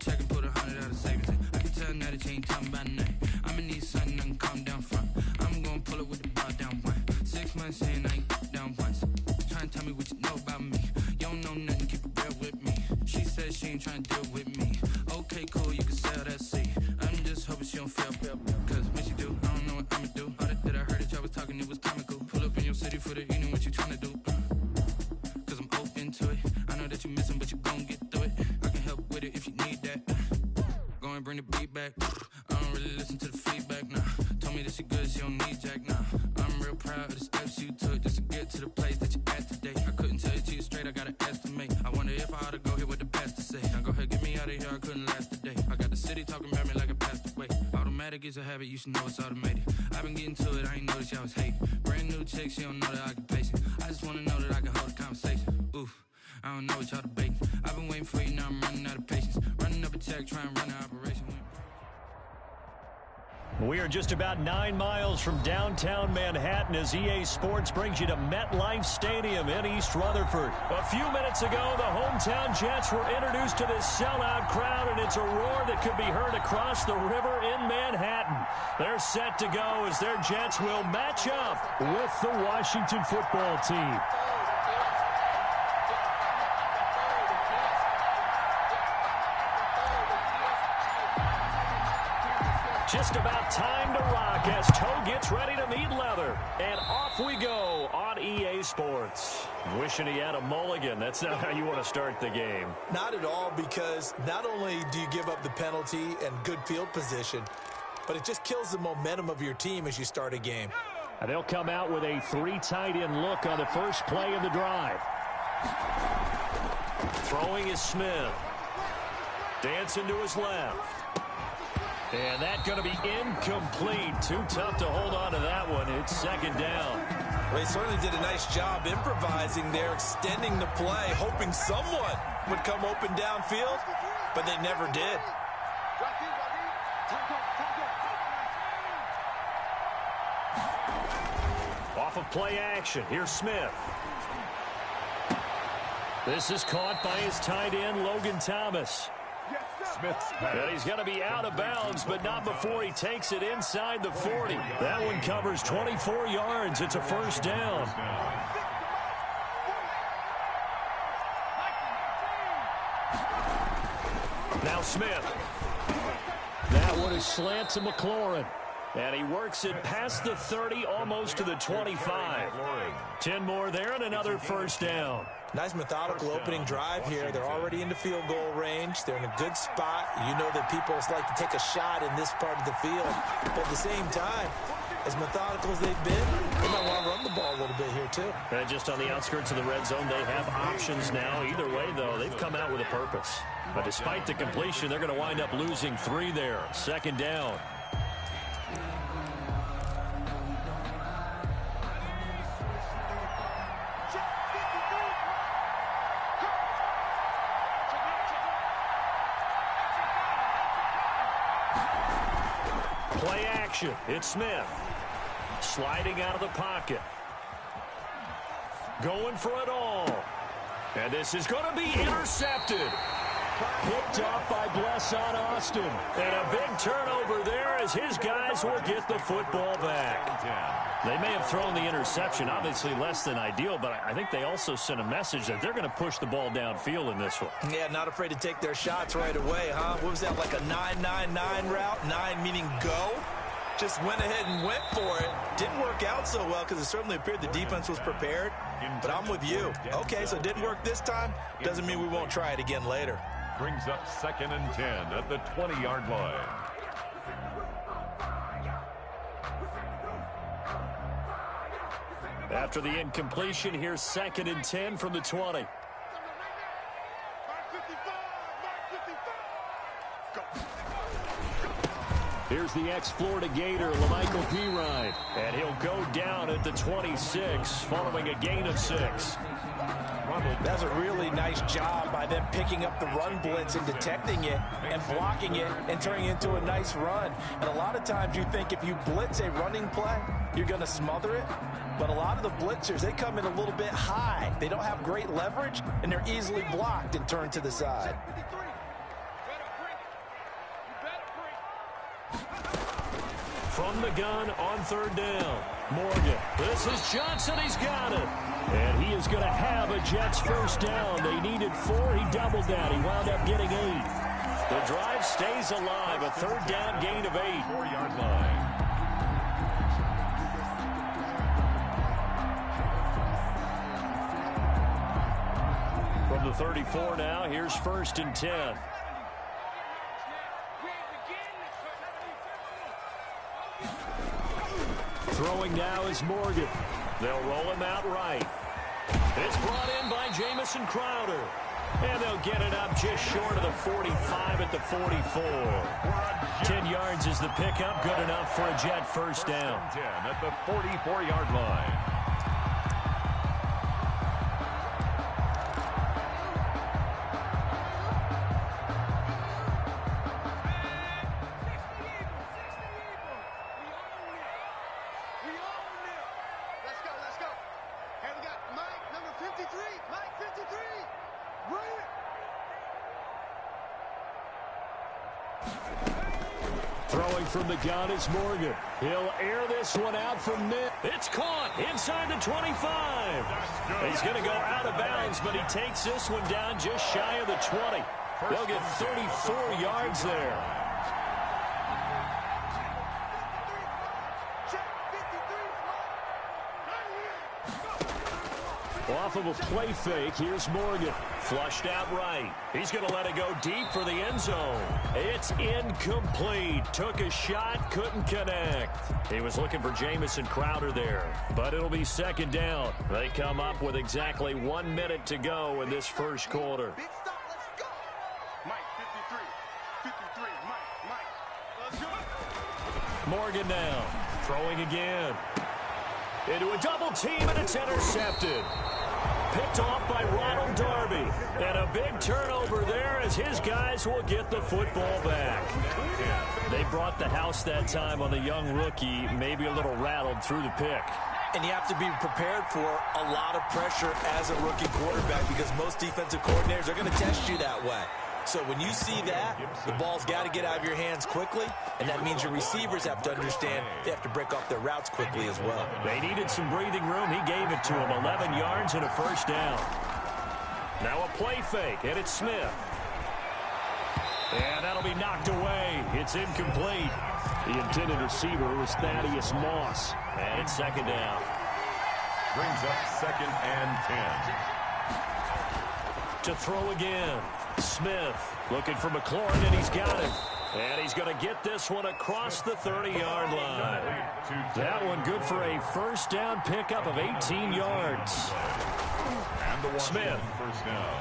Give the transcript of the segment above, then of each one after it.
check and put 100 out of savings in. I can tell now that you ain't talking about nothing. I'ma need something I can calm down from. I'm gonna pull it with the bar down one. 6 months in, I ain't down once. Trying to tell me what you know about me. You don't know nothing, keep it real with me. She said she ain't trying to deal with me. Okay, cool, you can sell that seat. I'm just hoping she don't fail. Cause when she do, I don't know what I'ma do. All that I heard that y'all was talking, it was comical. Pull up in your city for the evening, what you trying to do? Cause I'm open to it. I know that you missing, but you gon' get through it. I can help with it if you need that. Go and bring the beat back. I don't really listen to the feedback, nah. Told me that she good, she don't need jack, nah. I'm real proud of the steps you took just to get to the place that you at today. I couldn't tell it to you straight, I gotta estimate. I wonder if I ought to go here with the pastor say. Now go ahead, get me out of here, I couldn't last a day. I got the city talking about me like I passed away. Automatic is a habit, you should know it's automated. I've been getting to it, I ain't noticed y'all was hating. Brand new chick, she don't know the occupation. I just wanna know that I can hold a conversation. Oof, I don't know what y'all debating. I've been waiting for you, now I'm running out of patience. Running up a check, trying to run an operation. We are just about 9 miles from downtown Manhattan as EA Sports brings you to MetLife Stadium in East Rutherford. A few minutes ago, the hometown Jets were introduced to this sellout crowd, and it's a roar that could be heard across the river in Manhattan. They're set to go as their Jets will match up with the Washington football team. Just about time to rock as toe gets ready to meet leather. And off we go on EA Sports. Wishing he had a mulligan. That's not how you want to start the game. Not at all, because not only do you give up the penalty and good field position, but it just kills the momentum of your team as you start a game. And they'll come out with a 3 tight end look on the first play of the drive. Throwing is Smith. Dancing to his left. And that's going to be incomplete. Too tough to hold on to that one. It's second down. Well, he certainly did a nice job improvising there, extending the play, hoping someone would come open downfield, but they never did. Off of play action, here's Smith. This is caught by his tight end, Logan Thomas. And he's going to be out of bounds, but not before he takes it inside the 40. That one covers 24 yards. It's a first down. Now Smith. That one is slant to McLaurin. And he works it past the 30, almost to the 25. 10 more there and another first down. Nice methodical opening drive here. They're already into field goal range. They're in a good spot. You know that people like to take a shot in this part of the field. But at the same time, as methodical as they've been, they might want to run the ball a little bit here too. And just on the outskirts of the red zone, they have options now. Either way, though, they've come out with a purpose. But despite the completion, they're going to wind up losing 3 there. Second down. Play action. It's Smith. Sliding out of the pocket. Going for it all. And this is going to be intercepted. Picked off by Blesson Austin. And a big turnover there as his guys will get the football back. They may have thrown the interception, obviously less than ideal, but I think they also sent a message that they're going to push the ball downfield in this one. Yeah, not afraid to take their shots right away, huh? What was that, like a 9-9-9 route? 9 meaning go? Just went ahead and went for it. Didn't work out so well because it certainly appeared the defense was prepared. But I'm with you. Okay, so it didn't work this time. Doesn't mean we won't try it again later. Brings up 2nd and 10 at the 20-yard line. After the incompletion, here's 2nd and 10 from the 20. Here's the ex-Florida Gator, LaMichael Pirine. And he'll go down at the 26 following a gain of 6. That's a really nice job by them picking up the run blitz and detecting it and blocking it and turning it into a nice run. And a lot of times you think if you blitz a running play, you're going to smother it. But a lot of the blitzers, they come in a little bit high. They don't have great leverage, and they're easily blocked and turned to the side. From the gun on third down. Morgan. This is Johnson. He's got it. And he is going to have a Jets first down. They needed 4. He doubled that. He wound up getting 8. The drive stays alive. A third down gain of 8. 4-yard line. From the 34 now, here's 1st and 10. Throwing now is Morgan. They'll roll him out right. It's brought in by Jamison Crowder. And they'll get it up just short of the 45 at the 44. 10 yards is the pickup. Good enough for a Jet first down. 10 at the 44-yard line. Throwing from the gun is Morgan. He'll air this one out from mid. It's caught inside the 25. He's going to go out of bounds, but he takes this one down just shy of the 20. They'll get 34 yards there. Off of a play fake, here's Morgan. Flushed out right. He's going to let it go deep for the end zone. It's incomplete. Took a shot, couldn't connect. He was looking for Jamison Crowder there, but it'll be second down. They come up with exactly 1 minute to go in this first quarter. Big stop, let's go. Mike, 53, Mike, let's go. Morgan now, throwing again. Into a double team, and it's intercepted. Picked off by Ronald Darby. And a big turnover there as his guys will get the football back. They brought the house that time on the young rookie, maybe a little rattled through the pick. And you have to be prepared for a lot of pressure as a rookie quarterback because most defensive coordinators are going to test you that way. So when you see that, the ball's got to get out of your hands quickly, and that means your receivers have to understand they have to break off their routes quickly as well. They needed some breathing room. He gave it to them. 11 yards and a first down. Now a play fake, and it's Smith. And that'll be knocked away. It's incomplete. The intended receiver was Thaddeus Moss. And it's second down. Brings up 2nd and 10. To throw again. Smith looking for McLaurin, and he's got it. And he's going to get this one across the 30-yard line. That one good for a first down pickup of 18 yards. Smith. First down.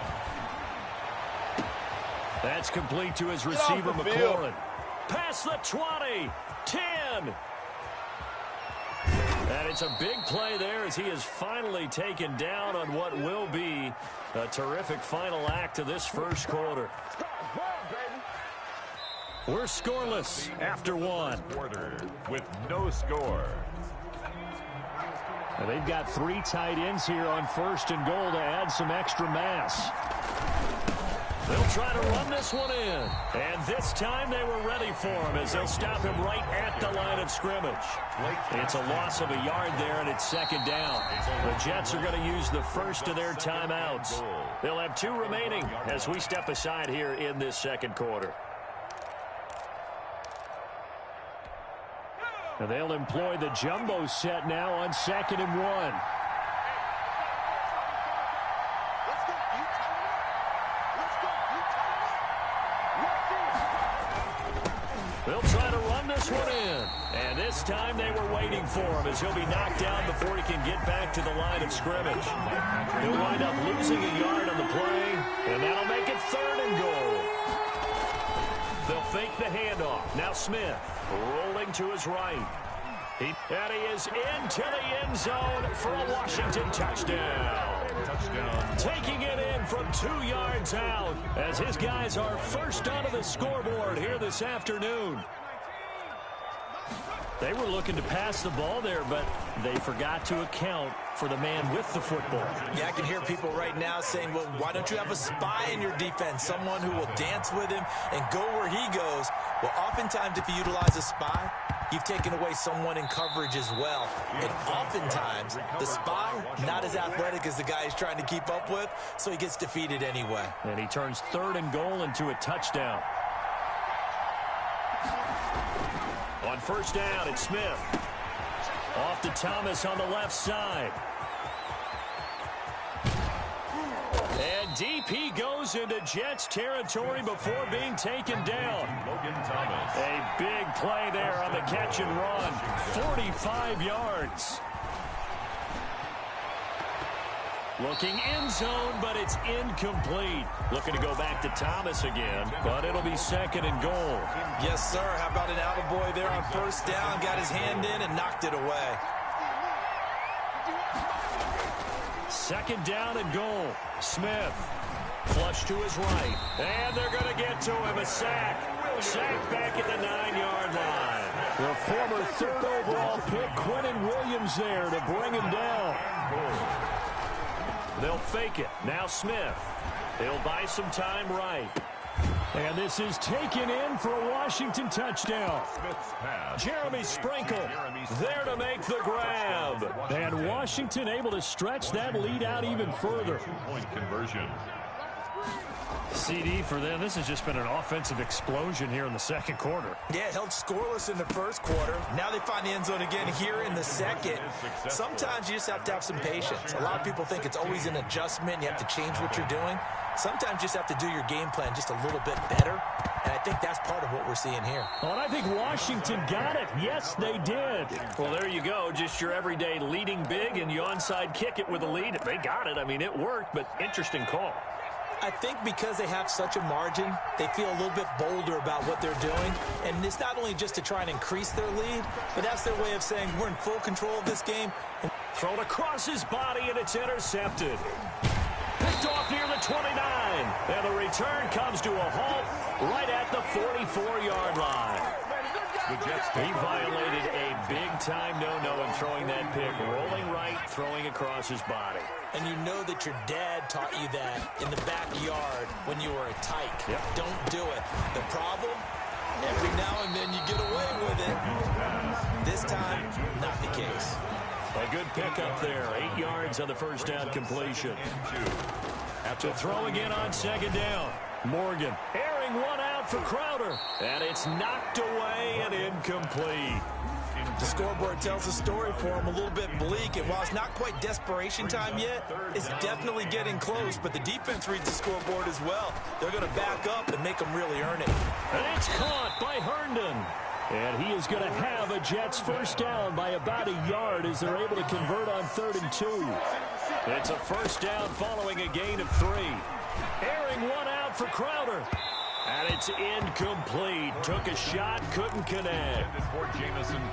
That's complete to his receiver, McLaurin. Past the 20. 10. And it's a big play there as he is finally taken down on what will be a terrific final act of this first quarter. We're scoreless after 1. Quarter with no score. And they've got 3 tight ends here on 1st and goal to add some extra mass. They'll try to run this one in. And this time they were ready for him as they'll stop him right at the line of scrimmage. It's a loss of a yard there, and it's second down. The Jets are going to use the first of their timeouts. They'll have 2 remaining as we step aside here in this second quarter. And they'll employ the jumbo set now on 2nd and 1. They'll try to run this one in. And this time they were waiting for him as he'll be knocked down before he can get back to the line of scrimmage. He'll wind up losing a yard on the play, and that'll make it 3rd and goal. They'll fake the handoff. Now Smith rolling to his right. And he is into the end zone for a Washington touchdown. Taking it in from 2 yards out as his guys are first onto the scoreboard here this afternoon. They were looking to pass the ball there, but they forgot to account for the man with the football. Yeah, I can hear people right now saying, well, why don't you have a spy in your defense, someone who will dance with him and go where he goes? Well, oftentimes if you utilize a spy, you've taken away someone in coverage as well. And oftentimes, the spy, not as athletic as the guy he's trying to keep up with, so he gets defeated anyway. And he turns 3rd and goal into a touchdown. On 1st down, it's Smith. Off to Thomas on the left side. And deep he goes into Jets territory before being taken down. Logan Thomas. A big play there on the catch and run. 45 yards. Looking end zone, but it's incomplete. Looking to go back to Thomas again, but it'll be 2nd and goal. Yes, sir. How about an attaboy there on 1st down? Got his hand in and knocked it away. 2nd down and goal. Smith. Flush to his right. And they're going to get to him. A sack. Sack back at the 9-yard line. The former 3rd overall pick, Quinnen Williams, there to bring him down. They'll fake it. Now Smith. They'll buy some time right. And this is taken in for a Washington touchdown. Jeremy Sprinkle there to make the grab. And Washington able to stretch that lead out even further. Point conversion. CD for them. This has just been an offensive explosion here in the 2nd quarter. Yeah, held scoreless in the 1st quarter. Now they find the end zone again here in the 2nd. Sometimes you just have to have some patience. A lot of people think it's always an adjustment. You have to change what you're doing. Sometimes you just have to do your game plan just a little bit better. And I think that's part of what we're seeing here. Well, and I think Washington got it. Yes, they did. Well, there you go. Just your everyday leading big, and you onside kick it with a lead. They got it. I mean, it worked, but interesting call. I think because they have such a margin, they feel a little bit bolder about what they're doing. And it's not only just to try and increase their lead, but that's their way of saying we're in full control of this game. Thrown across his body, and it's intercepted. Picked off near the 29. And the return comes to a halt right at the 44-yard line. He violated a big-time no-no in throwing that pick. Rolling right, throwing across his body. And you know that your dad taught you that in the backyard when you were a tyke. Yep. Don't do it. The problem, every now and then you get away with it. This time, not the case. A good pickup there. 8 yards on the 1st down completion. To throw again on 2nd down. Morgan airing one out for Crowder. And it's knocked away and incomplete. The scoreboard tells a story for him, a little bit bleak, and while it's not quite desperation time yet, it's definitely getting close, but the defense reads the scoreboard as well. They're going to back up and make them really earn it. And it's caught by Herndon. And he is going to have a Jets 1st down by about a yard as they're able to convert on 3rd and 2. It's a 1st down following a gain of 3. Airing one out for Crowder. And it's incomplete. Took a shot, couldn't connect.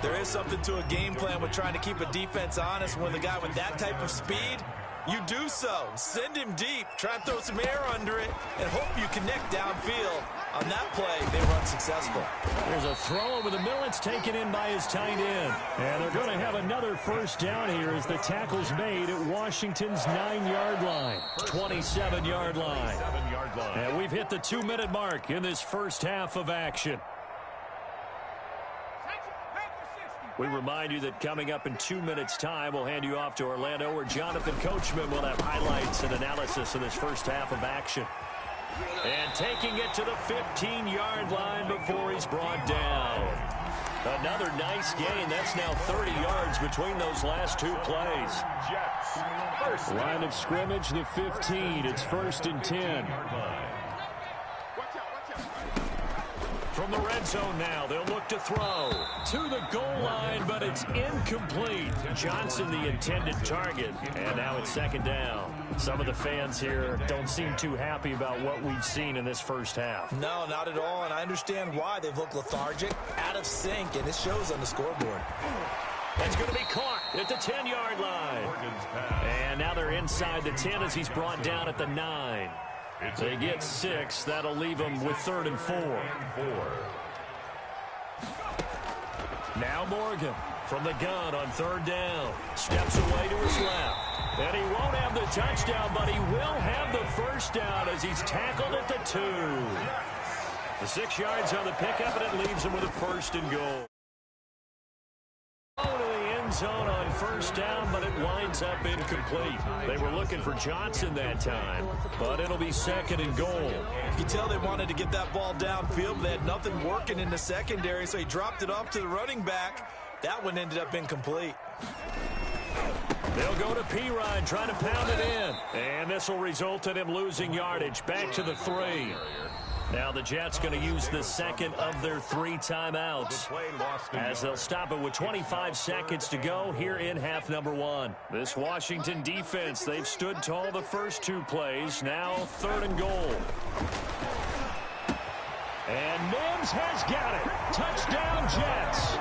There is something to a game plan with trying to keep a defense honest when the guy with that type of speed, you do so. Send him deep. Try and throw some air under it and hope you connect downfield. On that play, they were unsuccessful. There's a throw over the middle. It's taken in by his tight end. And they're going to have another 1st down here as the tackle's made at Washington's 9-yard line. 27-yard line. And we've hit the 2-minute mark in this 1st half of action. We remind you that coming up in 2 minutes' time, we'll hand you off to Orlando, where Jonathan Coachman will have highlights and analysis of this 1st half of action. And taking it to the 15-yard line before he's brought down. Another nice gain. That's now 30 yards between those last 2 plays. Line of scrimmage, the 15. It's 1st and 10. From the red zone now, they'll look to throw to the goal line, but it's incomplete. Johnson, the intended target, and now it's 2nd down. Some of the fans here don't seem too happy about what we've seen in this 1st half. No, not at all, and I understand why. They've looked lethargic, out of sync, and it shows on the scoreboard. That's going to be caught at the 10-yard line. And now they're inside the 10 as he's brought down at the 9. They get 6. That'll leave them with 3rd and 4. Now Morgan from the gun on 3rd down. Steps away to his left. And he won't have the touchdown, but he will have the 1st down as he's tackled at the 2. The 6 yards on the pickup, and it leaves him with a 1st and goal. end zone on first down, but it winds up incomplete. They were looking for Johnson that time, but it'll be 2nd and goal. You can tell they wanted to get that ball downfield, but they had nothing working in the secondary, so he dropped it off to the running back. That one ended up incomplete. They'll go to P-Ryan, trying to pound it in. And this will result in him losing yardage. Back to the 3. Now the Jets going to use the second of their 3 timeouts, as they'll stop it with 25 seconds to go here in half number 1. This Washington defense, they've stood tall the first 2 plays. Now 3rd and goal. And Mims has got it. Touchdown, Jets.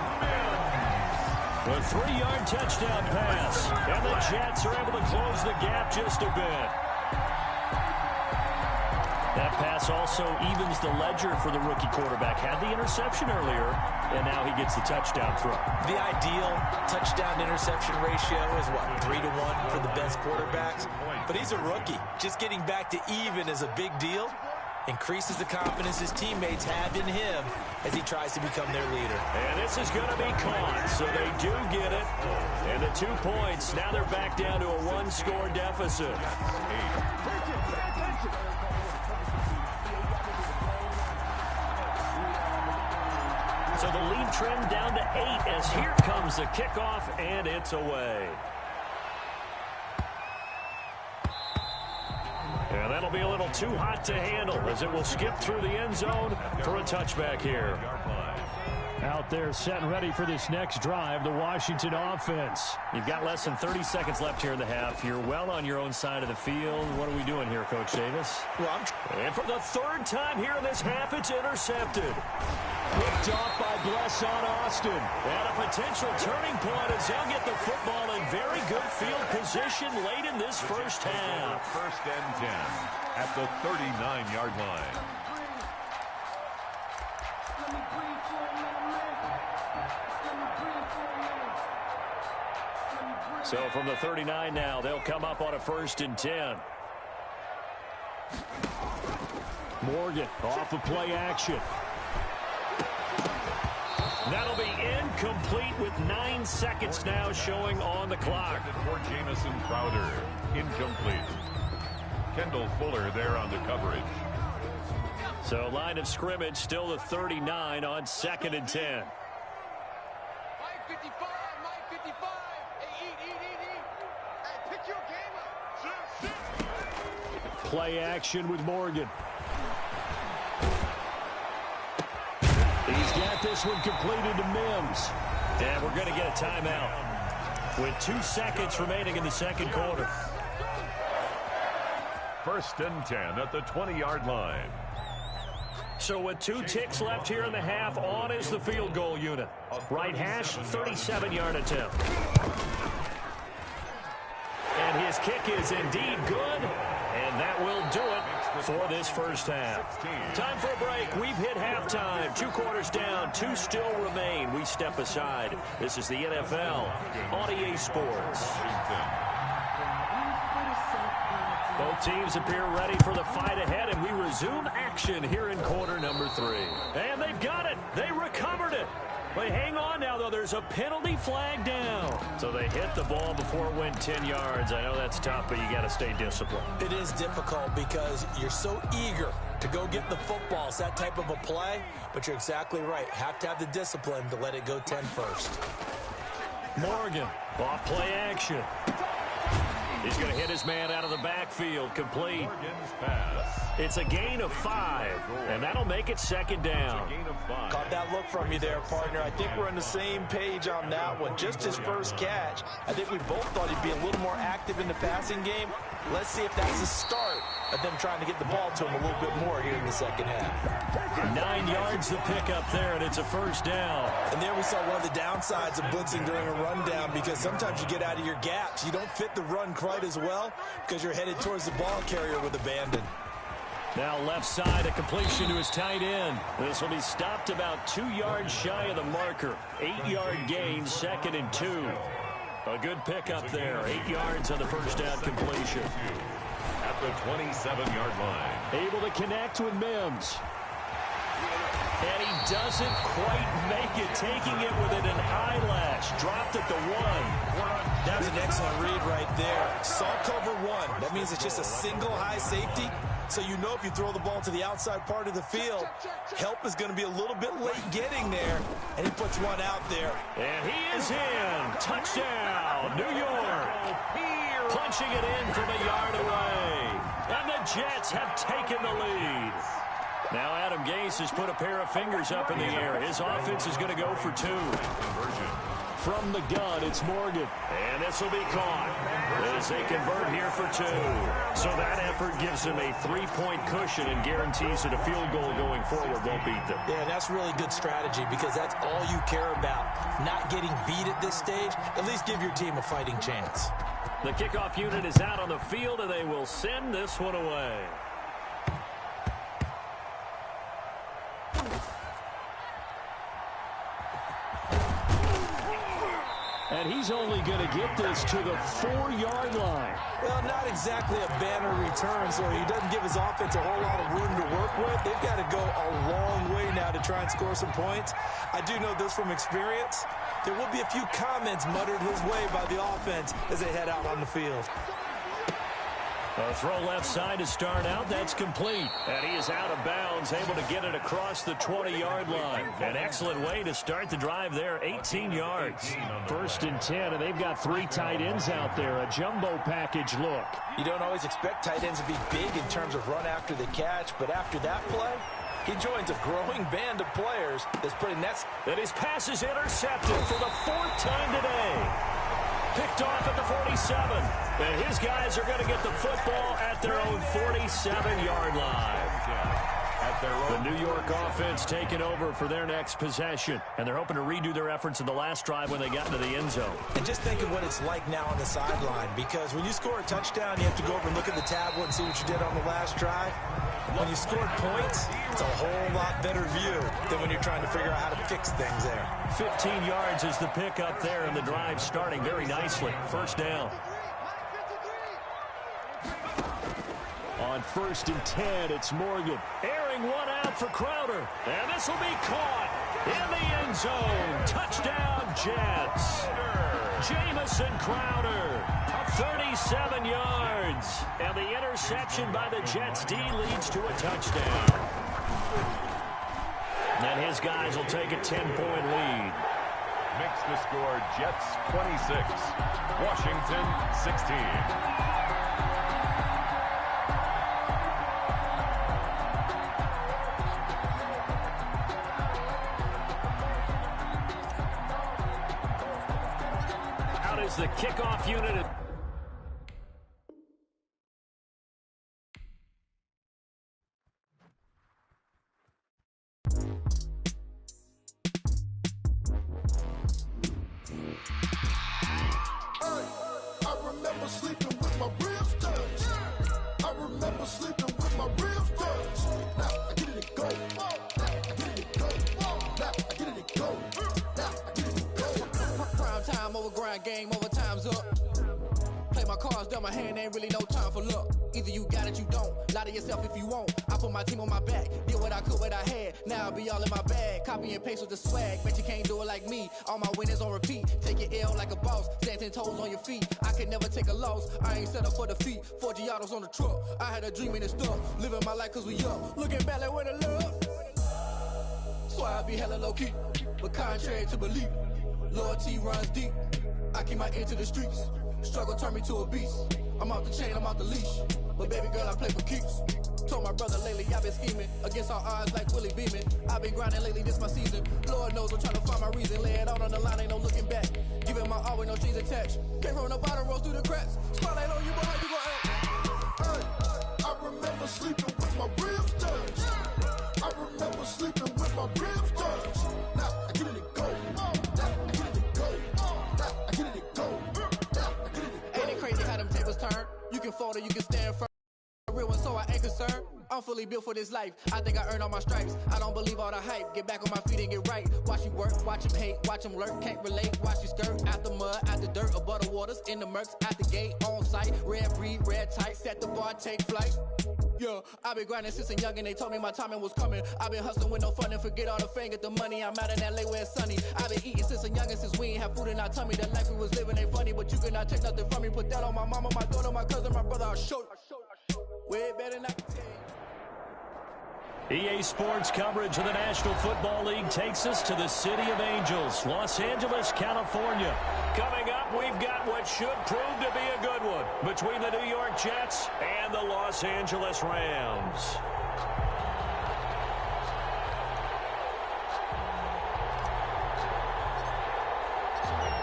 A 3-yard touchdown pass. And the Jets are able to close the gap just a bit. That pass also evens the ledger for the rookie quarterback. Had the interception earlier, and now he gets the touchdown throw. The ideal touchdown-interception ratio is, what, 3-to-1 for the best quarterbacks? But he's a rookie. Just getting back to even is a big deal. Increases the confidence his teammates have in him as he tries to become their leader. And this is going to be caught, so they do get it. And the 2 points, now they're back down to a 1-score deficit. So the lead trimmed down to 8 as here comes the kickoff, and it's away. And that'll be a little too hot to handle as it will skip through the end zone for a touchback here. Out there set and ready for this next drive, the Washington offense. You've got less than 30 seconds left here in the half. You're well on your own side of the field. What are we doing here, Coach Davis? And for the 3rd time here in this half, it's intercepted. Picked off by Bless on Austin. And a potential turning point as they'll get the football in very good field position late in this first half. 1st and 10 at the 39-yard line. So from the 39 now, they'll come up on a 1st and 10. Morgan off of play action. That'll be incomplete with 9 seconds now showing on the clock. For Jamison Crowder, incomplete. Kendall Fuller there on the coverage. So line of scrimmage still the 39 on 2nd and 10. Play action with Morgan. He's got this one completed to Mims. And we're going to get a timeout with 2 seconds remaining in the 2nd quarter. 1st and 10 at the 20-yard line. So with 2 ticks left here in the half, on is the field goal unit. Right hash, 37-yard attempt. And his kick is indeed good. And that will do it for this first half. Time for a break. We've hit halftime. 2 quarters down. 2 still remain. We step aside. This is the NFL on EA Sports. Both teams appear ready for the fight ahead, and we resume action here in quarter number 3. And they've got it. They recovered it. But hang on now, though. There's a penalty flag down. So they hit the ball before it went 10 yards. I know that's tough, but you got to stay disciplined. It is difficult because you're so eager to go get the football. It's that type of a play, but you're exactly right. Have to have the discipline to let it go 10 first. Morgan, off play action. He's going to hit his man out of the backfield, complete. Morgan's pass. It's a gain of 5, and that'll make it 2nd down. Caught that look from you there, partner. I think we're on the same page on that one. Just his first catch. I think we both thought he'd be a little more active in the passing game. Let's see if that's the start of them trying to get the ball to him a little bit more here in the 2nd half. 9 yards to pick up there, and it's a 1st down. And there we saw one of the downsides of blitzing during a rundown, because sometimes you get out of your gaps. You don't fit the run quite as well because you're headed towards the ball carrier with abandon. Now left side, a completion to his tight end. This will be stopped about 2 yards shy of the marker. 8-yard gain, 2nd and 2. A good pickup there. 8 yards on the 1st down completion. At the 27-yard line. Able to connect with Mims. And he doesn't quite make it, taking it with an eyelash. Dropped at the 1. That was an excellent read right there. Saw cover 1. That means it's just a single high safety. So you know if you throw the ball to the outside part of the field, help is going to be a little bit late getting there. And he puts one out there. And he is in. Touchdown, New York. Punching it in from a yard away. And the Jets have taken the lead. Now Adam Gase has put a pair of fingers up in the air. His offense is going to go for 2. From the gun, it's Morgan. And this will be caught as they convert here for 2. So that effort gives them a 3-point cushion and guarantees that a field goal going forward won't beat them. Yeah, that's really good strategy because that's all you care about. Not getting beat at this stage. At least give your team a fighting chance. The kickoff unit is out on the field, and they will send this one away. And he's only going to get this to the 4-yard line. Well, not exactly a banner return, so he doesn't give his offense a whole lot of room to work with. They've got to go a long way now to try and score some points. I do know this from experience. There will be a few comments muttered his way by the offense as they head out on the field. A throw left side to start out. That's complete. And he is out of bounds, able to get it across the 20-yard line. An excellent way to start the drive there, 18 yards. 1st and 10, and they've got 3 tight ends out there. A jumbo package look. You don't always expect tight ends to be big in terms of run after the catch, but after that play, he joins a growing band of players that's putting that. And his pass is intercepted for the 4th time today. Picked off at the 47. And his guys are going to get the football at their own 47-yard line. The New York offense taking over for their next possession. And they're hoping to redo their efforts in the last drive when they got into the end zone. And just think of what it's like now on the sideline. Because when you score a touchdown, you have to go over and look at the tablet and see what you did on the last drive. When you scored points, it's a whole lot better view than when you're trying to figure out how to fix things there. 15 yards is the pickup there, and the drive starting very nicely. 1st down. On 1st and 10, it's Morgan. Airing one out for Crowder. And this will be caught in the end zone. Touchdown, Jets. Jamison Crowder, 37 yards. And the interception by the Jets D leads to a touchdown. And his guys will take a 10-point lead. Makes the score Jets 26, Washington 16. Is the kickoff unit. I remember sleeping with my ribs touched. I remember sleeping with my ribs touched. Now I get it go. Now I get it go. Now I get it go. Now I get it go. Prime time over grind game, over time's up. Play my cards, dealt my hand, ain't really no time for luck. Either you got it, you don't. Lie to yourself if you won't. I put my team on my back, did what I could, what I had. Now I'll be all in my bag. Copy and paste with the swag. Bet you can't do it like me. All my winners on repeat. Take your L like a boss. Stand 10 toes on your feet. I can never take a loss. I ain't set up for defeat. 4 Giottos on the truck. I had a dream and it's stuck. Living my life cause we up. Looking back like where the love. So I be hella low key. But contrary to belief, loyalty runs deep. I keep my ear to the streets. Struggle turned me to a beast. I'm off the chain, I'm off the leash. But baby girl, I play for keeps. Told my brother lately, I've been scheming. Against all odds like Willie Beeman. I've been grinding lately, this my season. Lord knows I'm trying to find my reason. Lay it out on the line, ain't no looking back. Giving my all with no strings attached. Came from the bottom, rose through the cracks. Spotlight on you, boy, how you gon' act? Hey, I remember sleeping with my ribs touched. I remember sleeping with my ribs touched. Now I get it go. Now I get it go. Now I get it go. Now I get it go. Ain't it crazy how them tables turn? You can fold or you can stand firm. Real one, so I ain't concerned. I'm fully built for this life. I think I earned all my stripes. I don't believe all the hype. Get back on my feet and get right. Watch you work, watch him hate, watch him lurk. Can't relate, watch you skirt. Out the mud, out the dirt, above the waters, in the murks, out the gate, on site. Red breed, red tight, set the bar, take flight. Yeah, I been grinding since a young and they told me my timing was coming. I been hustling with no fun and forget all the fame, get the money. I'm out in LA where it's sunny. I been eating since a young and since we ain't have food in our tummy. The life we was living ain't funny, but you cannot take nothing from me. Put that on my mama, my daughter, my cousin, my brother. I'll show you. Way better not tell you. EA Sports coverage of the National Football League takes us to the City of Angels, Los Angeles, California. Coming up, we've got what should prove to be a good one between the New York Jets and the Los Angeles Rams.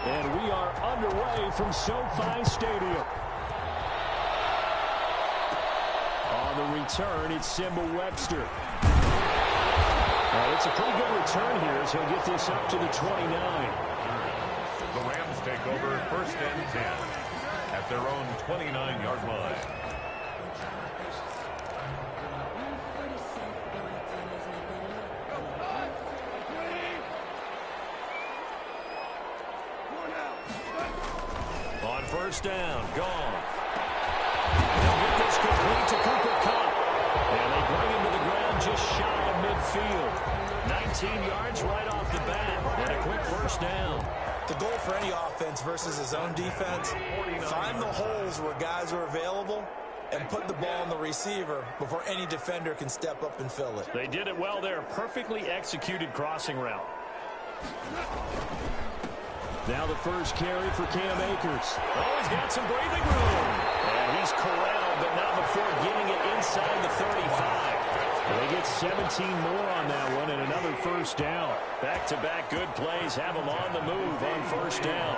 And we are underway from SoFi Stadium. On the return, it's Simba Webster. It's a pretty good return here as he'll get this up to the 29. The Rams take over 1st and 10 at their own 29-yard line. On 1st down, gone. They'll get this complete to Cooper Kupp. And they bring him to the ground just shy of midfield. 19 yards right off the bat. And a quick 1st down. The goal for any offense versus his own defense, find the holes where guys are available and put the ball on the receiver before any defender can step up and fill it. They did it well there. Perfectly executed crossing route. Now the first carry for Cam Akers. Oh, he's got some breathing room. And he's corralled, but not before getting it inside the 35. They get 17 more on that one and another 1st down. Back-to-back good plays have them on the move on 1st down.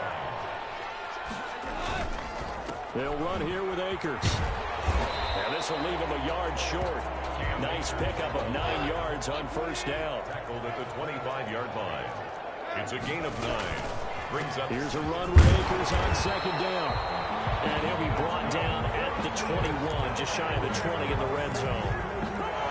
They'll run here with Akers. And this will leave him a yard short. Nice pickup of 9 yards on 1st down. Tackled at the 25-yard line. It's a gain of 9. Brings up. Here's a run with Akers on 2nd down. And he'll be brought down at the 21, just shy of the 20 in the red zone.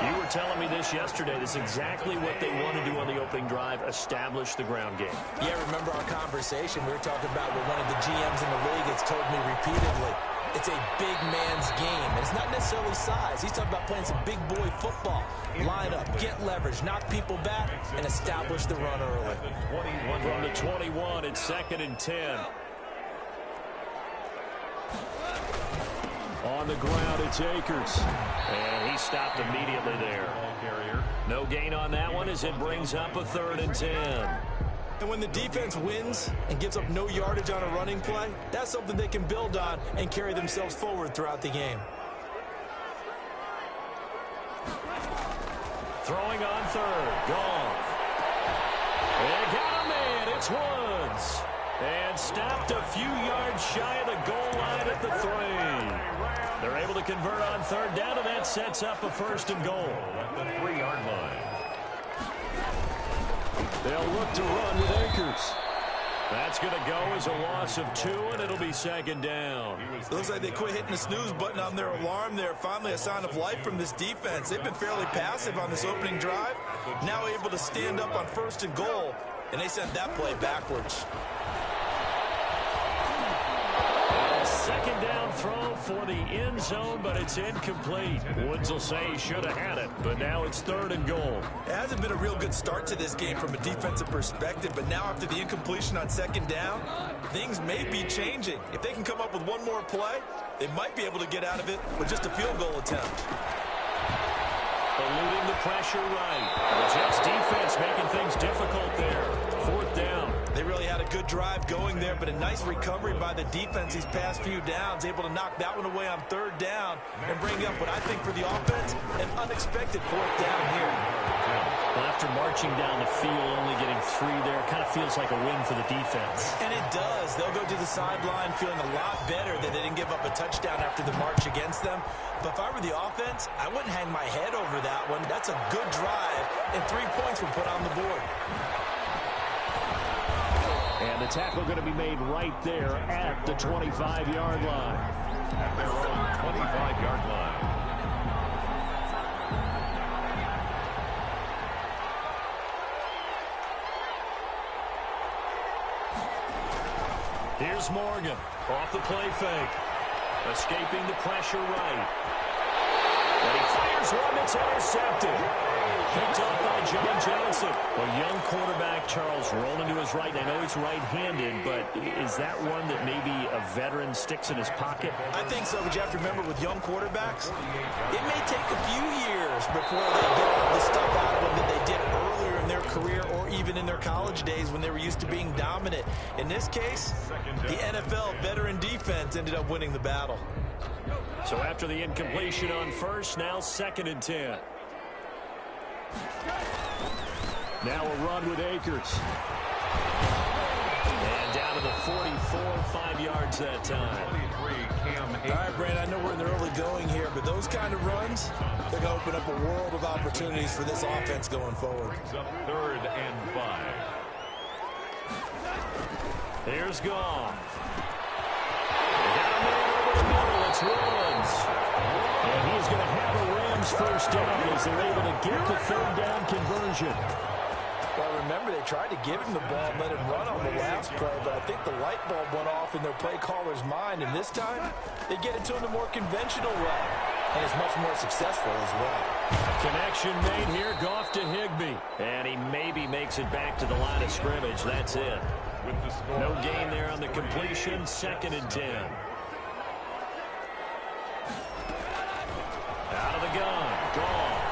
You were telling me this yesterday. This is exactly what they want to do on the opening drive, establish the ground game. Yeah, remember our conversation? We were talking about what one of the GMs in the league has told me repeatedly. It's a big man's game. And it's not necessarily size. He's talking about playing some big boy football. Line up, get leverage, knock people back, and establish the run early. From the 21, it's 2nd and 10. On the ground, it's Akers. And he stopped immediately there. No gain on that one as it brings up a 3rd and 10. And when the defense wins and gives up no yardage on a running play, that's something they can build on and carry themselves forward throughout the game. Throwing on 3rd. Gone. They got a man. It's Woods. And stopped a few yards shy of the goal line at the 3. They're able to convert on 3rd down, and that sets up a 1st and goal. At the 3-yard line. They'll look to run with Akers. That's going to go as a loss of 2, and it'll be 2nd down. It looks like they quit hitting the snooze button on their alarm there. Finally a sign of life from this defense. They've been fairly passive on this opening drive. Now able to stand up on 1st and goal, and they sent that play backwards. 2nd down throw for the end zone, but it's incomplete. Woods will say he should have had it, but now it's 3rd and goal. It hasn't been a real good start to this game from a defensive perspective, but now after the incompletion on 2nd down, things may be changing. If they can come up with one more play, they might be able to get out of it with just a field goal attempt. Eluding the pressure right. The Jets defense making things difficult there. 4th down. They really had a good drive going there, but a nice recovery by the defense these past few downs, able to knock that one away on 3rd down and bring up what I think for the offense, an unexpected 4th down here. Well, after marching down the field, only getting 3 there, kind of feels like a win for the defense. And it does. They'll go to the sideline feeling a lot better that they didn't give up a touchdown after the march against them. But if I were the offense, I wouldn't hang my head over that one. That's a good drive, and 3 points were put on the board. And the tackle going to be made right there at the 25-yard line. At their own 25-yard line. Here's Morgan off the play fake. Escaping the pressure right. And he fires one that's intercepted. Picked up by John Johnson. A young quarterback, Charles, rolling to his right. I know he's right-handed, but is that one that maybe a veteran sticks in his pocket? I think so, but you have to remember with young quarterbacks, it may take a few years before they get all the stuff out of them that they did earlier in their career or even in their college days when they were used to being dominant. In this case, the NFL veteran defense ended up winning the battle. So after the incompletion on first, now 2nd and 10. Now a run with Akers. And down to the 44, 5 yards that time. All right, Brandon, I know we're in the early going here, but those kind of runs, they're going to open up a world of opportunities for this offense going forward. 3rd and 5. Here's Goff. Down there over the middle, it's Rollins. And he's going to have a Rams first down as they're able to get the 3rd down conversion. Well, remember, they tried to give him the ball and let him run on the last play, but I think the light bulb went off in their play caller's mind, and this time they get it to him the more conventional way, and it's much more successful as well. Connection made here, Goff to Higbee. And he maybe makes it back to the line of scrimmage. That's it. No gain there on the completion. 2nd and 10. Out of the gun. Goff.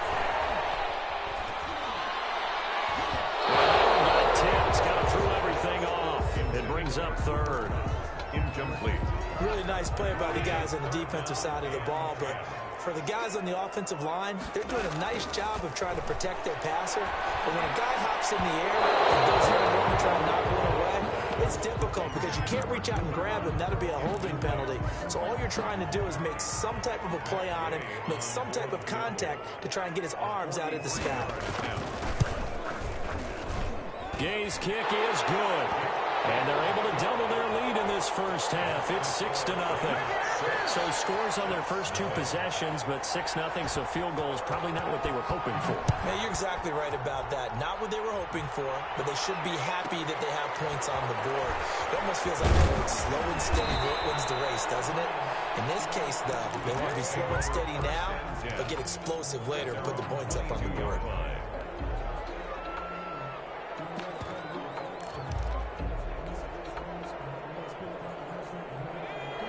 Got tipped. Got to throw everything off. It brings up 3rd. Incomplete. Really nice play by the guys on the defensive side of the ball, but for the guys on the offensive line, they're doing a nice job of trying to protect their passer. But when a guy hops in the air and goes here and to try and knock one away, it's difficult because you can't reach out and grab him. That'll be a holding penalty. So all you're trying to do is make some type of a play on him, make some type of contact to try and get his arms out of the sky. Gay's kick is good. And they're able to double their lead in this first half. It's 6-0. So scores on their first 2 possessions, but 6-0, so field goal is probably not what they were hoping for. Yeah, you're exactly right about that. Not what they were hoping for, but they should be happy that they have points on the board. It almost feels like slow and steady wins the race, doesn't it? In this case, though, they want to be slow and steady now, but get explosive later and put the points up on the board.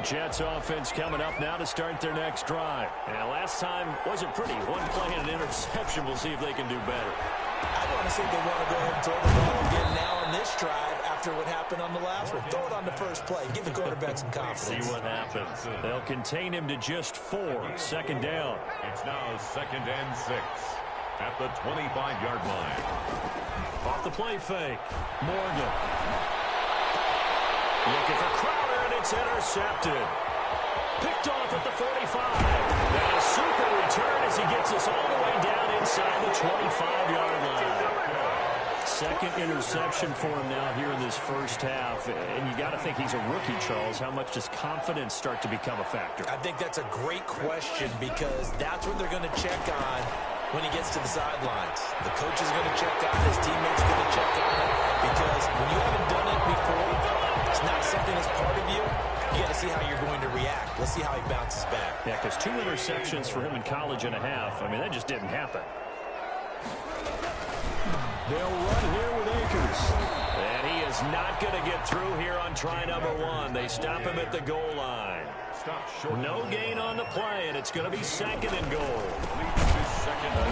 Jets offense coming up now to start their next drive. And last time wasn't pretty. One play and an interception. We'll see if they can do better. I want to see if they want to go ahead and throw the ball again now on this drive after what happened on the last one. Throw it on the first play. Give the quarterback some confidence. See what happens. They'll contain him to just 4. 2nd down. It's now 2nd and 6 at the 25-yard line. Off the play fake. Morgan. Looking for Crowder, and it's intercepted. Picked off at the 45. And a super return as he gets us all the way down inside the 25-yard line. 2nd interception for him now here in this first half. And you got to think he's a rookie, Charles. How much does confidence start to become a factor? I think that's a great question because that's what they're going to check on when he gets to the sidelines. The coach is going to check on it. His teammates are going to check on it because when you haven't done it before, it's not something that's part of you. You got to see how you're going to react. Let's see how he bounces back. Yeah, because 2 interceptions for him in college and a half. I mean, that just didn't happen. They'll run here with Akers. And he is not going to get through here on try number 1. They stop him at the goal line. No gain on the play, and it's going to be 2nd and goal.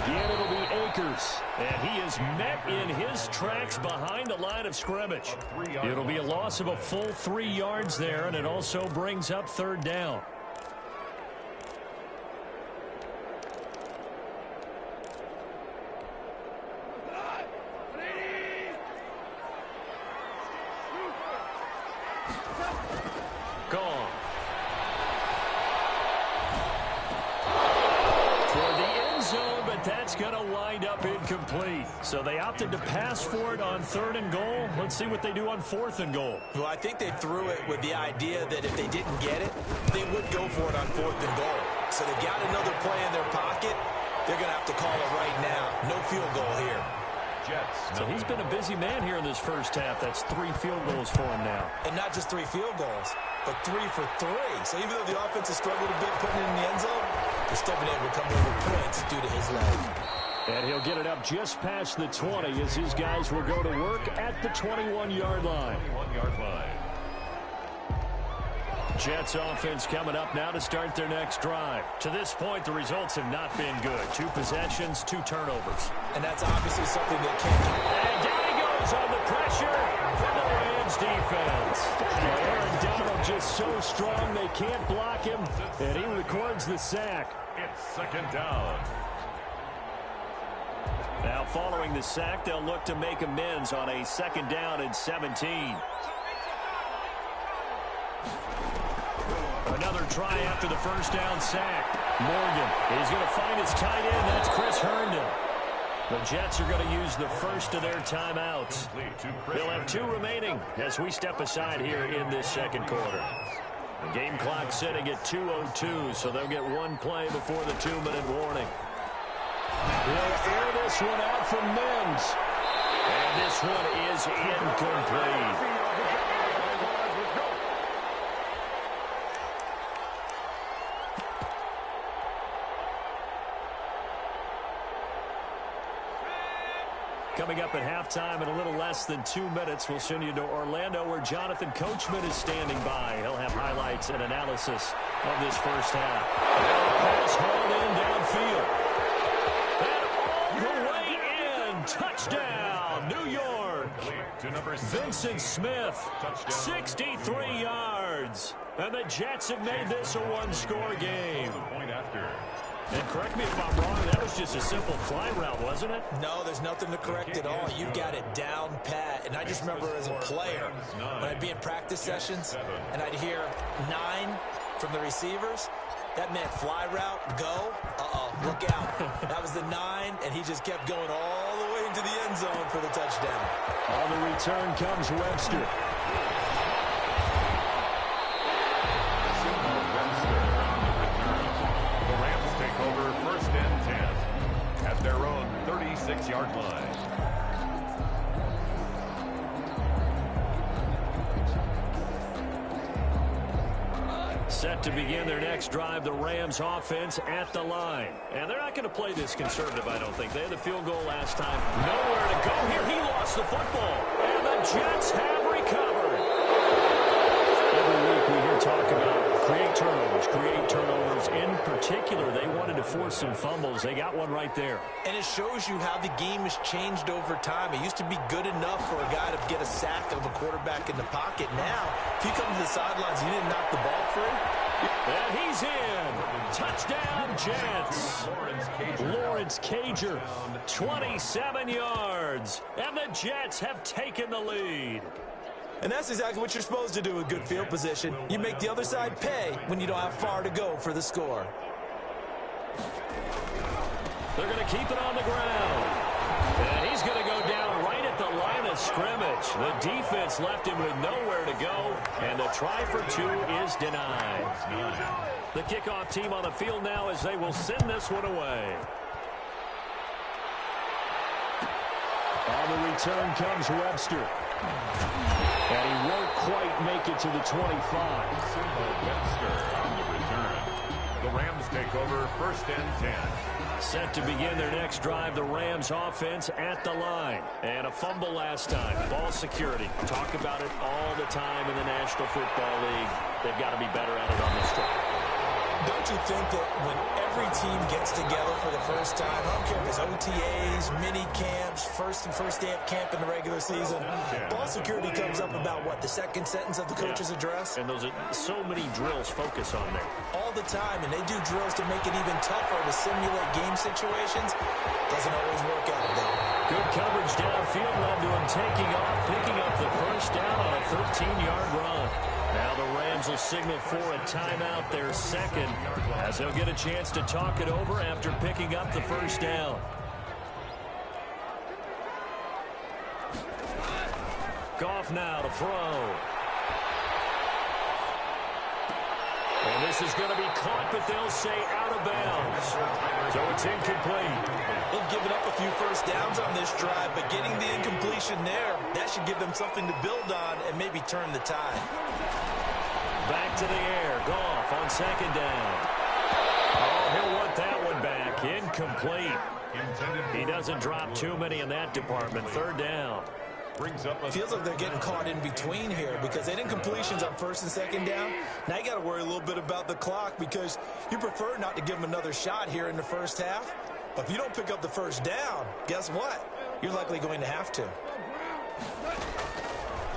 Again, it'll be Akers. And he is met in his tracks behind the line of scrimmage. It'll be a loss of a full 3 yards there, and it also brings up 3rd down. Gone. Toward the end zone, but that's going to wind up incomplete. So they opted to pass for it on 3rd and goal. Let's see what they do on 4th and goal. Well, I think they threw it with the idea that if they didn't get it, they would go for it on 4th and goal. So they've got another play in their pocket. They're going to have to call it right now. No field goal here. Jets. So he's been a busy man here in this first half. That's 3 field goals for him now. And not just 3 field goals, but 3 for 3. So even though the offense has struggled a bit putting it in the end zone, they're still been able to come over points due to his leg. And he'll get it up just past the 20 as his guys will go to work at the 21-yard line. 21-yard line. Jets offense coming up now to start their next drive. To this point, the results have not been good. 2 possessions, 2 turnovers. And that's obviously something they can't do. And down he goes on the pressure from the Rams defense. Aaron Donald just so strong they can't block him, and he records the sack. It's second down. Now following the sack, they'll look to make amends on a 2nd down and 17. Another try after the first down sack. Morgan, he's going to find his tight end. That's Chris Herndon. The Jets are going to use the first of their timeouts. They'll have 2 remaining as we step aside here in this second quarter. The game clock sitting at 2:02, so they'll get 1 play before the 2-minute warning. He'll air this one out from Mims. And this one is incomplete. Coming up at halftime in a little less than 2 minutes, we'll send you to Orlando where Jonathan Coachman is standing by. He'll have highlights and analysis of this first half. Pass hauled in downfield. And all the way in. Touchdown, New York. Vincent Smith, 63 yards. And the Jets have made this a 1-score game. Point after. And correct me if I'm wrong, that was just a simple fly route, wasn't it? No, there's nothing to correct at all. You got it down pat. And I just remember as a player, when I'd be in practice sessions, and I'd hear 9 from the receivers, that meant fly route, go, look out. That was the 9, and he just kept going all the way into the end zone for the touchdown. On the return comes Webster. Their own 36-yard line. Set to begin their next drive, the Rams offense at the line. And they're not going to play this conservative, I don't think. They had the field goal last time. Nowhere to go here. He lost the football. And the Jets have recovered. Every week we hear talk about create turnovers. In particular, they wanted to force some fumbles. They got one right there. And it shows you how the game has changed over time. It used to be good enough for a guy to get a sack of a quarterback in the pocket. Now, if you come to the sidelines and you didn't knock the ball free. And he's in. Touchdown, Jets. Lawrence Cager, 27 yards. And the Jets have taken the lead. And that's exactly what you're supposed to do with good field position. You make the other side pay when you don't have far to go for the score. They're going to keep it on the ground. And he's going to go down right at the line of scrimmage. The defense left him with nowhere to go. And the try for 2 is denied. The kickoff team on the field now as they will send this one away. On the return comes Webster. And he won't quite make it to the 25. Webster on the return. The Rams take over 1st and 10. Set to begin their next drive, the Rams offense at the line. And a fumble last time. Ball security. Talk about it all the time in the National Football League. They've got to be better at it on this drive. Don't you think that when every team gets together for the first time, I don't care if it's OTAs, mini camps, first day of camp in the regular season, ball security comes up about what, the second sentence of the coach's address? And those are so many drills focus on there. All the time, and they do drills to make it even tougher to simulate game situations. Doesn't always work out though. Good coverage downfield led to him taking off, picking up the first down on a 13-yard run. Now the Rams will signal for a timeout, their second, as they'll get a chance to talk it over after picking up the first down. Goff now to throw. And this is going to be caught, but they'll say out of bounds. So it's incomplete. They've given up a few first downs on this drive, but getting the incompletion there, that should give them something to build on and maybe turn the tide. Back to the air. Goff on second down. Oh, he'll want that one back. Incomplete. He doesn't drop too many in that department. Third down. Feels like they're getting caught in between here because they didn't completions on first and second down. Now you got to worry a little bit about the clock because you prefer not to give them another shot here in the first half. But if you don't pick up the first down, guess what? You're likely going to have to.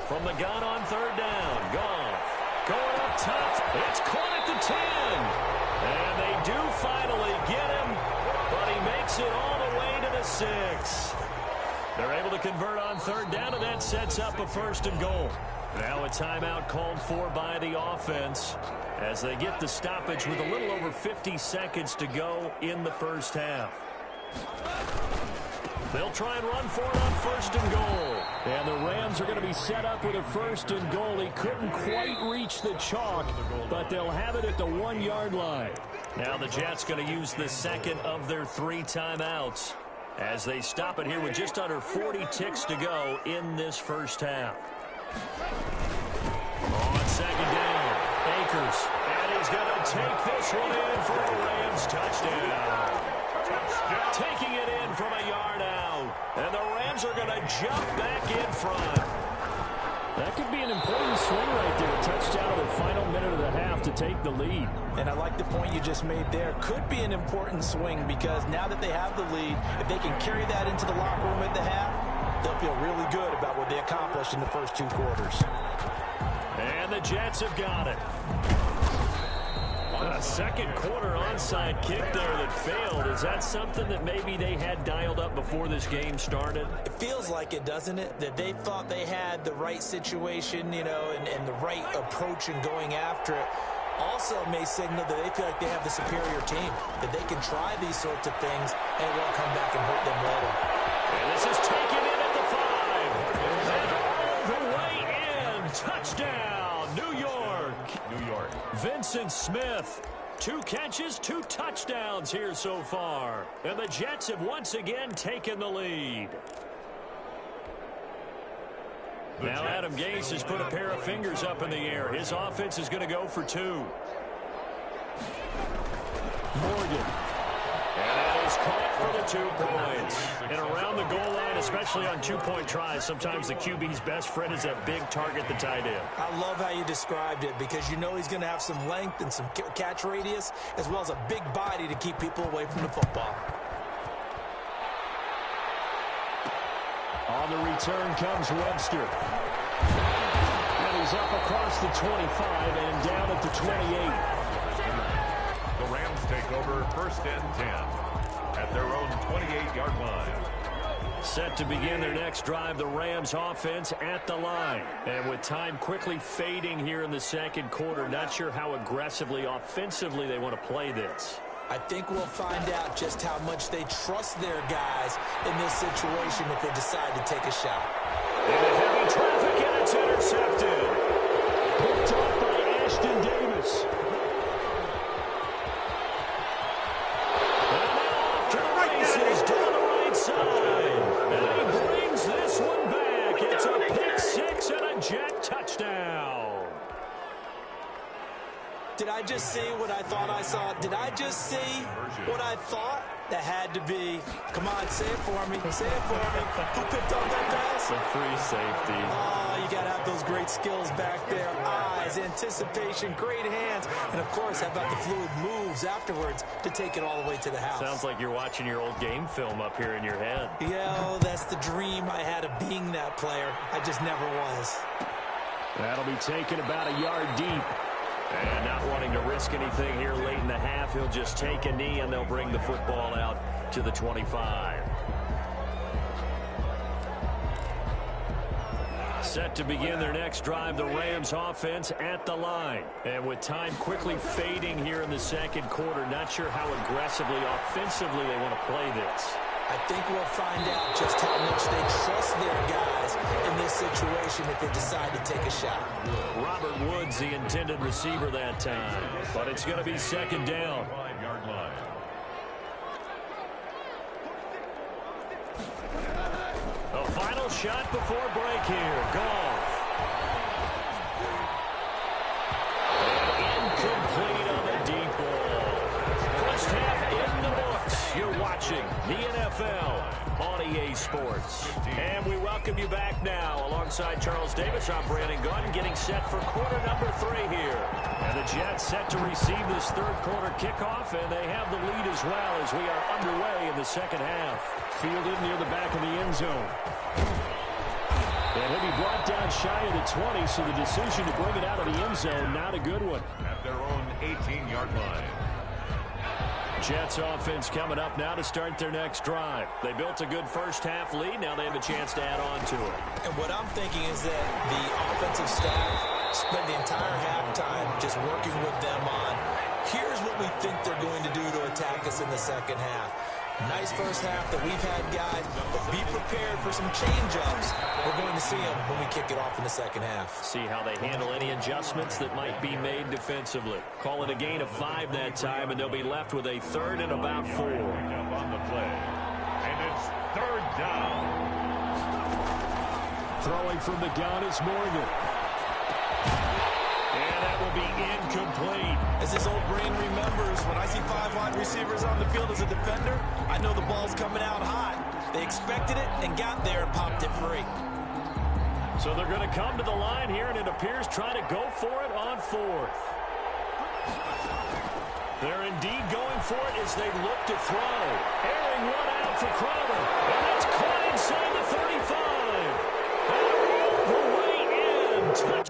From the gun on third down, Goff going up top. It's caught at the 10. And they do finally get him, but he makes it all the way to the 6. They're able to convert on third down, and that sets up a first and goal. Now a timeout called for by the offense as they get the stoppage with a little over 50 seconds to go in the first half. They'll try and run for it on first and goal. And the Rams are going to be set up with a first and goal. He couldn't quite reach the chalk, but they'll have it at the 1-yard line. Now the Jets going to use the second of their 3 timeouts as they stop it here with just under 40 ticks to go in this first half. On second down, Akers, and he's going to take this one in for a Rams touchdown. Taking it in from a yard out, and the Rams are going to jump back in front. That could be an important swing right there. A touchdown in the final minute of the half to take the lead. And I like the point you just made there. Could be an important swing because now that they have the lead, if they can carry that into the locker room at the half, they'll feel really good about what they accomplished in the first 2 quarters. And the Jets have got it. A second quarter onside kick there that failed. Is that something that maybe they had dialed up before this game started? It feels like it, doesn't it? That they thought they had the right situation, you know, and the right approach in going after it. Also may signal that they feel like they have the superior team, that they can try these sorts of things and it won't come back and hurt them later. And this is taken in at the 5. And all the way in. Touchdown, New York. Vincent Smith, 2 catches, 2 touchdowns here so far. And the Jets have once again taken the lead. Now Adam Gase has put a pair of fingers up in the air. His offense is going to go for 2. Morgan. And that is caught for the 2 points. And around the goal line, especially on 2-point tries, sometimes the QB's best friend is that big target, the tight end. I love how you described it because you know he's going to have some length and some catch radius as well as a big body to keep people away from the football. On the return comes Webster. And he's up across the 25 and down at the 28. The Rams take over first and 10 at their own 28-yard line. Set to begin their next drive, the Rams offense at the line. And with time quickly fading here in the second quarter, not sure how aggressively, offensively they want to play this. I think we'll find out just how much they trust their guys in this situation if they decide to take a shot. Into heavy traffic, and it's intercepted. Picked up by Ashton Davis. And now off to the races down the right side. And he brings this one back. It's a pick 6 and a Jet touchdown. Did I just see what I thought I saw? Did I just see what I thought? That had to be. Come on, say it for me. Say it for me. Who picked up that pass? The free safety. Oh, you got to have those great skills back there. Eyes, anticipation, great hands. And, of course, how about the fluid moves afterwards to take it all the way to the house? Sounds like you're watching your old game film up here in your head. Yeah, that's the dream I had of being that player. I just never was. That'll be taken about a yard deep. And not wanting to risk anything here late in the half, he'll just take a knee and they'll bring the football out to the 25. Set to begin their next drive, the Rams offense at the line. And with time quickly fading here in the second quarter, not sure how aggressively, offensively they want to play this. I think we'll find out just how much they trust their guys in this situation situation if they decide to take a shot. Robert Woods, the intended receiver that time. But it's going to be second down. 5-yard line. The final shot before break here. Goff. Incomplete on the deep ball. First half in the books. You're watching the NFL on EA Sports. And we welcome you back now. Alongside Charles Davis, I'm Brandon Gunn, getting set for quarter number 3 here. And the Jets set to receive this third quarter kickoff, and they have the lead as well as we are underway in the second half. Fielded near the back of the end zone. And he'll be brought down shy of the 20, so the decision to bring it out of the end zone, not a good one. At their own 18-yard line. Jets offense coming up now to start their next drive. They built a good first half lead. Now they have a chance to add on to it. And what I'm thinking is that the offensive staff spent the entire halftime just working with them on, here's what we think they're going to do to attack us in the second half. Nice first half that we've had, guys, but be prepared for some change-ups. We're going to see them when we kick it off in the second half. See how they handle any adjustments that might be made defensively. Call it a gain of 5 that time, and they'll be left with a third and about 4. Up on the play. And it's third down. Throwing from the gun is Morgan. And that will be incomplete. As this old brain remembers, when I see 5 wide receivers on the field as a defender, I know the ball's coming out hot. They expected it and got there and popped it free. So they're going to come to the line here, and it appears trying to go for it on 4th. They're indeed going for it as they look to throw. Airing one out for Crowder. And that's caught inside the 35. All the way in. Touch.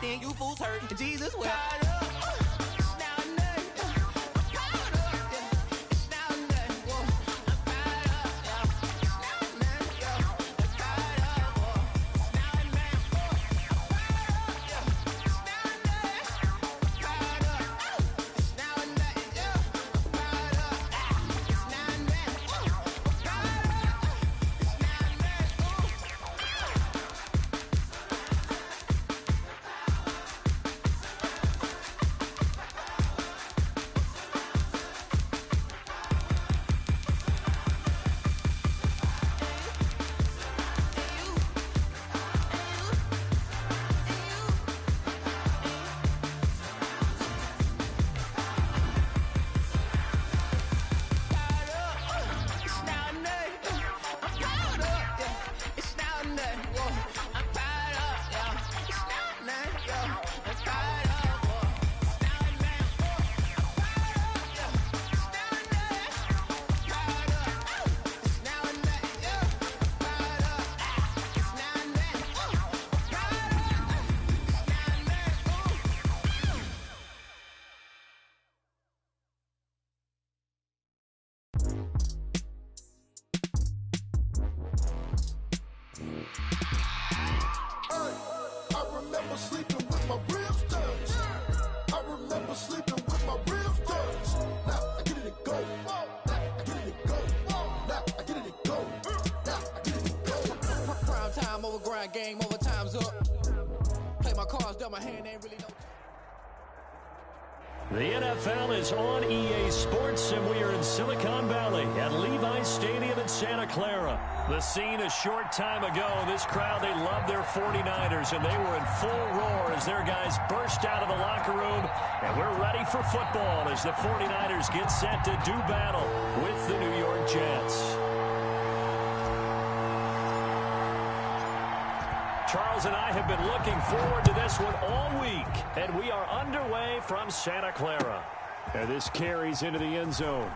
You fools hurt. Jesus will. sleeping with my ribs touched. I remember sleeping with my ribs touched. Now I get it and go. Now I get it and go. Now I get it and go. Now I get it and go. Prime time over grind game, over time's up. Play my cards, dealt my hand, ain't really no. The NFL is on EA Sports, and we are in Silicon Valley at Levi's Stadium in Santa Clara. The scene a short time ago, this crowd, they love their 49ers, and they were in full roar as their guys burst out of the locker room, and we're ready for football as the 49ers get set to do battle with the New York Jets. Charles and I have been looking forward to this one all week, and we are underway from Santa Clara. And this carries into the end zone.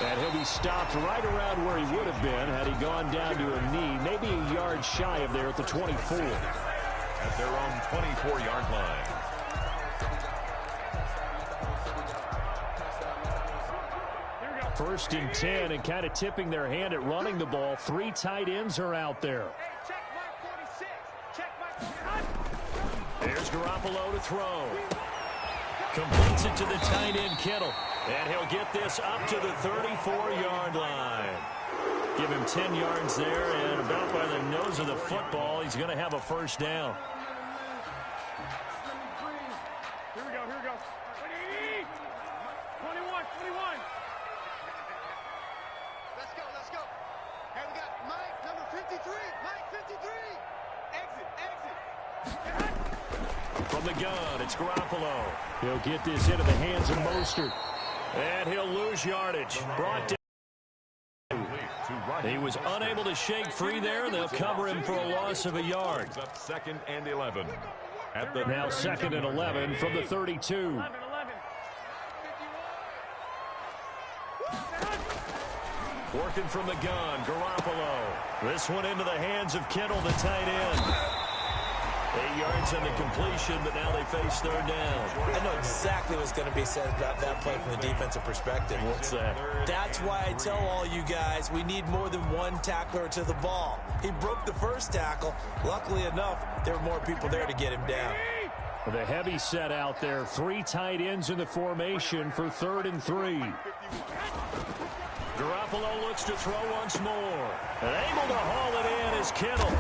And he'll be stopped right around where he would have been had he gone down to a knee, maybe a yard shy of there at the 24. At their own 24-yard line. First and 10, and kind of tipping their hand at running the ball. 3 tight ends are out there. There's Garoppolo to throw. Completes it to the tight end, Kittle. And he'll get this up to the 34-yard line. Give him 10 yards there, and about by the nose of the football, he's going to have a first down. Here we go, here we go. 21, 21. Let's go. Hey, we got Mike, number 53. Mike, 53. Exit. From the gun, it's Garoppolo. He'll get this into the hands of Mostert. And he'll lose yardage. Brought down. He was unable to shake free there, and they'll cover him for a loss of a yard. Up 2nd and 11. Now 2nd and 11 from the 32. Working from the gun, Garoppolo. This one into the hands of Kittle, the tight end. 8 yards on the completion, but now they face third down. I know exactly what's going to be said about that play from the defensive perspective. What's that? That's why I tell all you guys we need more than one tackler to the ball. He broke the first tackle. Luckily enough, there were more people there to get him down. The heavy set out there. 3 tight ends in the formation for 3rd and 3. Garoppolo looks to throw once more. And able to haul it in is Kittle.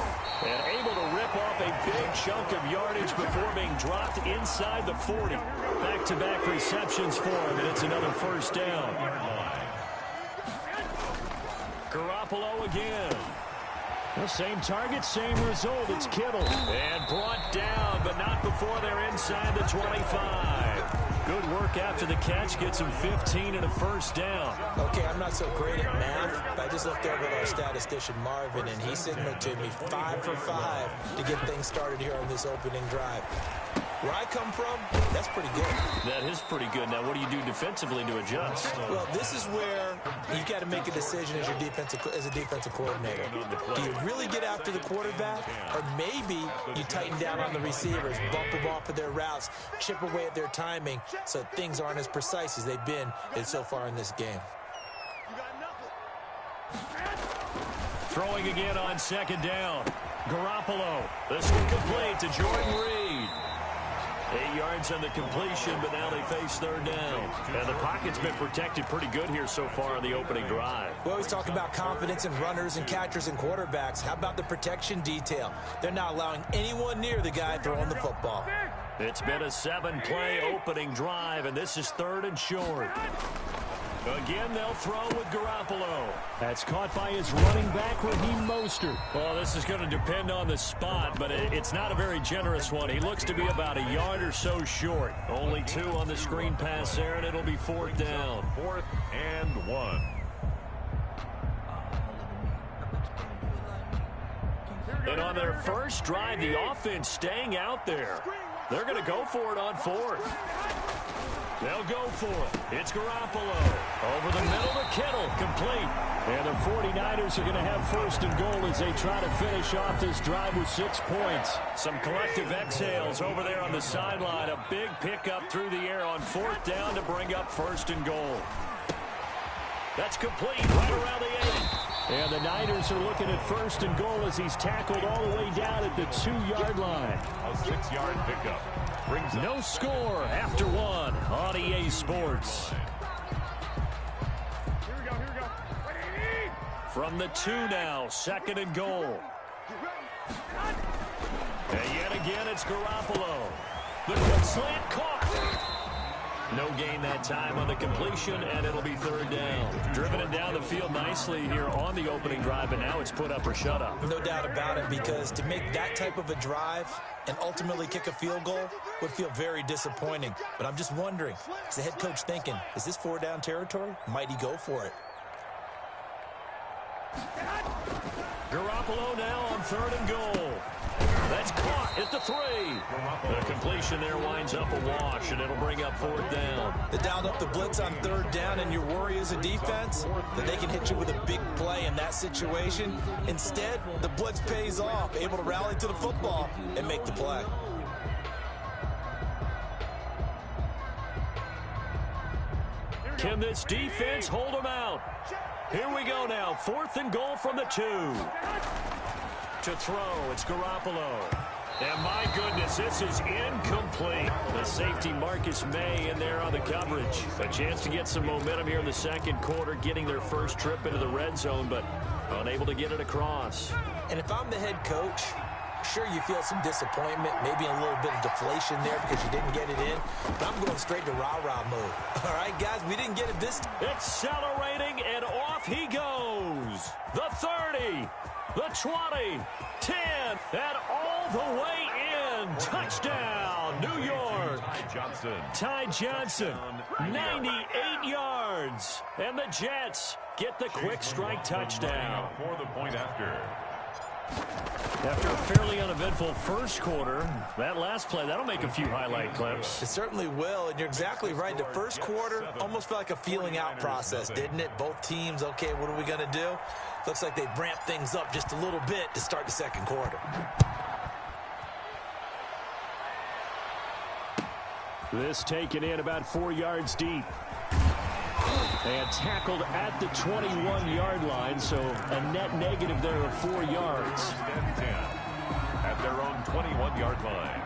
And able to rip off a big chunk of yardage before being dropped inside the 40. Back-to-back receptions for him, and it's another first down. Garoppolo again. The same target, same result. It's Kittle. And brought down, but not before they're inside the 25. Good work after the catch. Gets him 15 and a first down. Okay, I'm not so great at math, but I just looked over at our statistician, Marvin, and he signaled to me 5 for 5 to get things started here on this opening drive. Where I come from, that's pretty good. That is pretty good. Now, what do you do defensively to adjust? Well, this is where you got to make a decision as a defensive coordinator. Do you really get after the quarterback, or maybe you tighten down on the receivers, bump them off of their routes, chip away at their timing, so things aren't as precise as they've been so far in this game. Throwing again on 2nd down. Garoppolo. This one complete to Jordan Reed. 8 yards on the completion, but now they face third down. And the pocket's been protected pretty good here so far on the opening drive. We always talk about confidence in runners and catchers and quarterbacks. How about the protection detail? They're not allowing anyone near the guy throwing the football. It's been a 7-play opening drive, and this is 3rd and short. Again, they'll throw with Garoppolo. That's caught by his running back, Raheem Mostert. Well, this is going to depend on the spot, but it's not a very generous one. He looks to be about a yard or so short. Only 2 on the screen pass there, and it'll be 4th down. 4th and 1. And on their first drive, the offense staying out there. They're going to go for it on 4th. They'll go for it. It's Garoppolo. Over the middle to Kittle. Complete. And the 49ers are going to have 1st and goal as they try to finish off this drive with 6 points. Some collective exhales over there on the sideline. A big pickup through the air on 4th down to bring up 1st and goal. That's complete right around the 8. And the Niners are looking at 1st and goal as he's tackled all the way down at the 2-yard line. A 6-yard pickup. Brings no score after 1 on EA Sports. Here we go. From the 2 now, 2nd and goal. And yet again, it's Garoppolo. The quick slant caught. No gain that time on the completion, and it'll be 3rd down. Driven it down the field nicely here on the opening drive, and now it's put up or shut up. No doubt about it, because to make that type of a drive and ultimately kick a field goal would feel very disappointing. But I'm just wondering, is the head coach thinking, is this 4-down territory? Might he go for it? Garoppolo now on 3rd and goal. That's caught at the 3. The completion there winds up a wash, and it'll bring up 4th down. They dialed up the blitz on 3rd down, and your worry as a defense that they can hit you with a big play in that situation. Instead, the blitz pays off, able to rally to the football and make the play. Can this defense hold them out? Here we go now. 4th and goal from the 2. To throw, it's Garoppolo. And my goodness, this is incomplete. The safety Marcus May in there on the coverage. A chance to get some momentum here in the 2nd quarter, getting their first trip into the red zone, but unable to get it across. And if I'm the head coach, sure, you feel some disappointment, maybe a little bit of deflation there because you didn't get it in. But I'm going straight to rah-rah mode. All right, guys, we didn't get it this time. Accelerating, and off he goes. The 30, the 20, 10, and all the way in. Touchdown, New York. Ty Johnson, 98 yards. And the Jets get the quick strike touchdown. For the point after. After a fairly uneventful first quarter, that last play, that'll make a few highlight clips. It certainly will, and you're exactly right. The first quarter almost felt like a feeling out process, didn't it? Both teams, okay, what are we going to do? Looks like they ramped things up just a little bit to start the 2nd quarter. This taken in about 4 yards deep. And tackled at the 21-yard line, so a net negative there of 4 yards. At their own 21-yard line.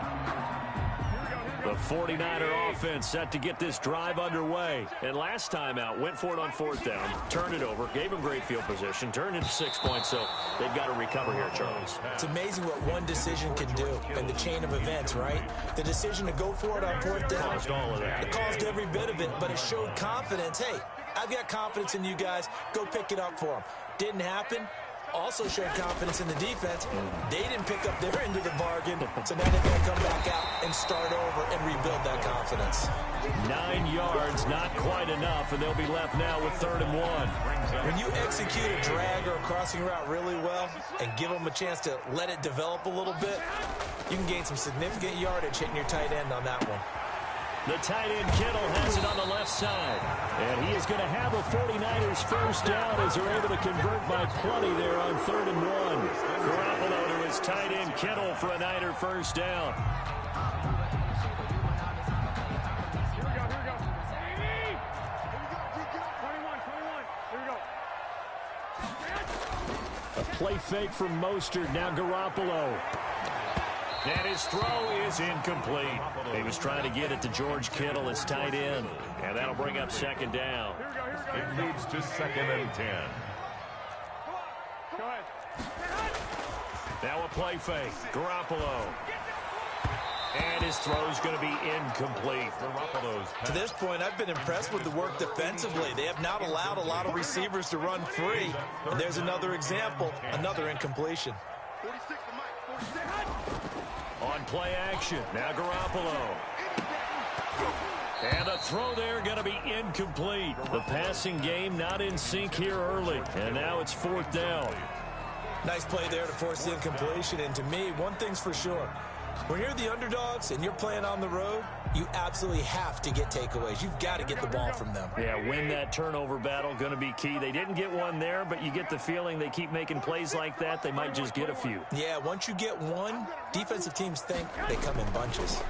The 49er offense set to get this drive underway. And last time out, went for it on 4th down, turned it over, gave them great field position, turned into 6 points, so they've got to recover here, Charles. It's amazing what one decision can do in the chain of events, right? The decision to go for it on 4th down. Caused all of that. It caused every bit of it, but it showed confidence. Hey, I've got confidence in you guys. Go pick it up for them. Didn't happen. Also showed confidence in the defense. They didn't pick up their end of the bargain, so now they're going to come back out and start over and rebuild that confidence. 9 yards, not quite enough, and they'll be left now with 3rd and 1. When you execute a drag or a crossing route really well and give them a chance to let it develop a little bit, you can gain some significant yardage hitting your tight end on that one. The tight end Kittle has it on the left side. And he is going to have a 49ers first down as they're able to convert by plenty there on 3rd and 1. Garoppolo to his tight end Kittle for a Niner first down. Here we go. 21. Here we go. A play fake from Mostert. Now Garoppolo. And his throw is incomplete. He was trying to get it to George Kittle, his tight end. And that'll bring up 2nd down. It moves to 2nd and 10. Go ahead. Now a play fake. Garoppolo. And his throw's going to be incomplete. To this point, I've been impressed with the work defensively. They have not allowed a lot of receivers to run free. And there's another example, another incompletion. 46 to Mike. 46. On play action, now Garoppolo. And a throw there going to be incomplete. The passing game not in sync here early. And now it's 4th down. Nice play there to force the incompletion. And to me, one thing's for sure. When you're the underdogs and you're playing on the road, you absolutely have to get takeaways. You've got to get the ball from them. Yeah, win that turnover battle, going to be key. They didn't get one there, but you get the feeling they keep making plays like that, they might just get a few. Yeah, once you get one, defensive teams think they come in bunches.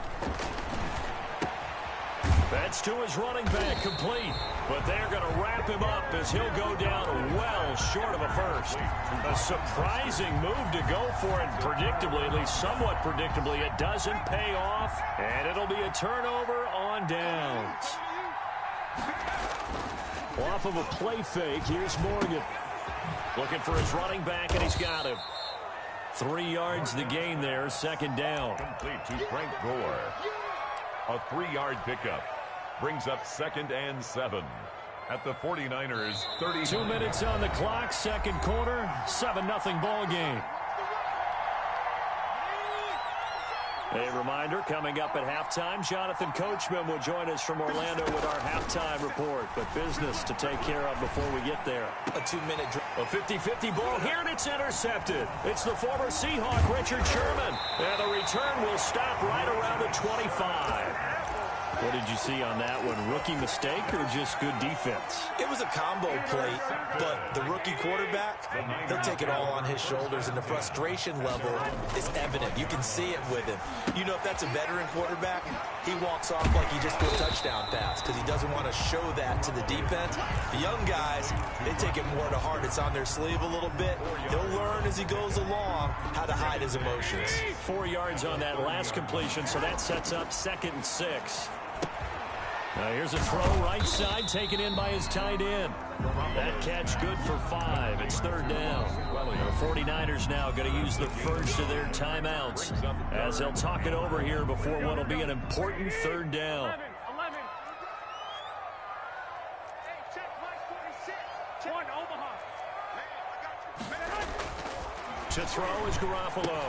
That's to his running back, complete. But they're going to wrap him up as he'll go down well short of a first. A surprising move to go for it, predictably, at least somewhat predictably. It doesn't pay off, and it'll be a turnover on downs. Off of a play fake, here's Morgan. Looking for his running back, and he's got him. 3 yards the gain there, second down. Complete to Frank Gore. A 3-yard pickup brings up 2nd and 7 at the 49ers 30. 2 minutes on the clock, second quarter, 7-0 ball game. A reminder, coming up at halftime, Jonathan Coachman will join us from Orlando with our halftime report. But business to take care of before we get there. A 2-minute drill. A 50-50 ball here, and it's intercepted. It's the former Seahawk, Richard Sherman. And the return will stop right around the 25. What did you see on that one? Rookie mistake or just good defense? It was a combo play, but the rookie quarterback, he'll take it all on his shoulders, and the frustration level is evident. You can see it with him. You know, if that's a veteran quarterback, he walks off like he just threw a touchdown pass because he doesn't want to show that to the defense. The young guys, they take it more to heart. It's on their sleeve a little bit. He'll learn as he goes along how to hide his emotions. 4 yards on that last completion, so that sets up 2nd and 6. Now here's a throw right side taken in by his tight end. That catch good for 5. It's 3rd down. The 49ers now going to use the first of their timeouts as they'll talk it over here before what will be an important 3rd down. 11. Hey, check Mike 46. Check. 1 Omaha. To throw is Garoppolo.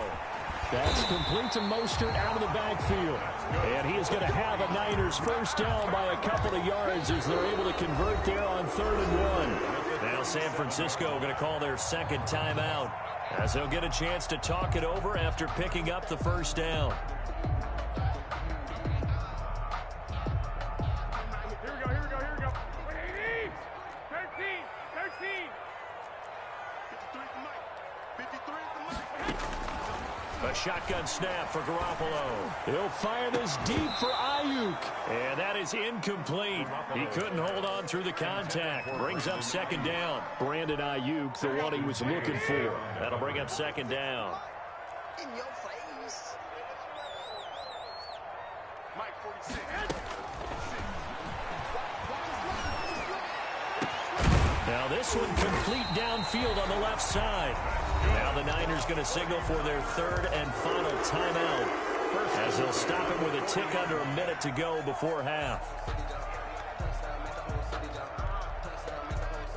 That's complete to Mostert out of the backfield. And he is going to have a Niners first down by a couple of yards as they're able to convert there on 3rd and 1. Now San Francisco going to call their 2nd timeout as they'll get a chance to talk it over after picking up the first down. Here we go. 13. 53 for Mike. 53 for Mike. A shotgun snap for Garoppolo. He'll fire this deep for Ayuk. And that is incomplete. He couldn't hold on through the contact. Brings up 2nd down. Brandon Ayuk, the one he was looking for. That'll bring up 2nd down. In your face. Mike 46. Now this one complete downfield on the left side. Now the Niners going to signal for their 3rd and final timeout as they'll stop him with a tick under a minute to go before half.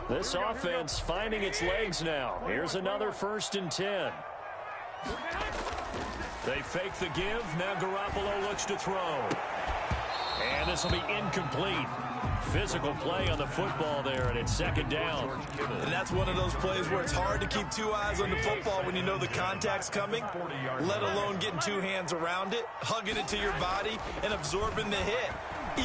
This offense finding its legs now. Here's another 1st and 10. They fake the give. Now Garoppolo looks to throw. And this will be incomplete. Physical play on the football there, and it's 2nd down. And that's one of those plays where it's hard to keep 2 eyes on the football when you know the contact's coming, let alone getting 2 hands around it, hugging it to your body, and absorbing the hit,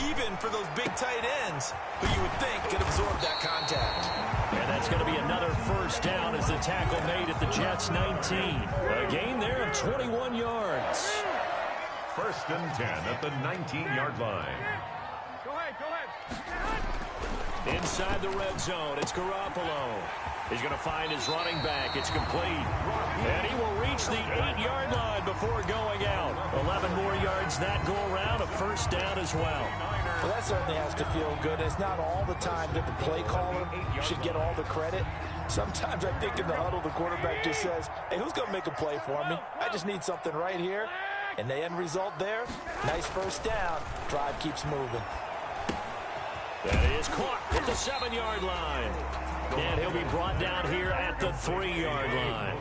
even for those big tight ends who you would think could absorb that contact. And that's going to be another first down as the tackle made at the Jets' 19. A gain there of 21 yards. 1st and 10 at the 19-yard line. Go ahead. Inside the red zone, it's Garoppolo. He's going to find his running back. It's complete. And he will reach the 8-yard line before going out. 11 more yards that go around, a first down as well. Well, that certainly has to feel good. It's not all the time that the play caller should get all the credit. Sometimes I think in the huddle, the quarterback just says, hey, who's going to make a play for me? I just need something right here. And the end result there, nice first down. Drive keeps moving. That is caught at the 7-yard line. And he'll be brought down here at the 3-yard line.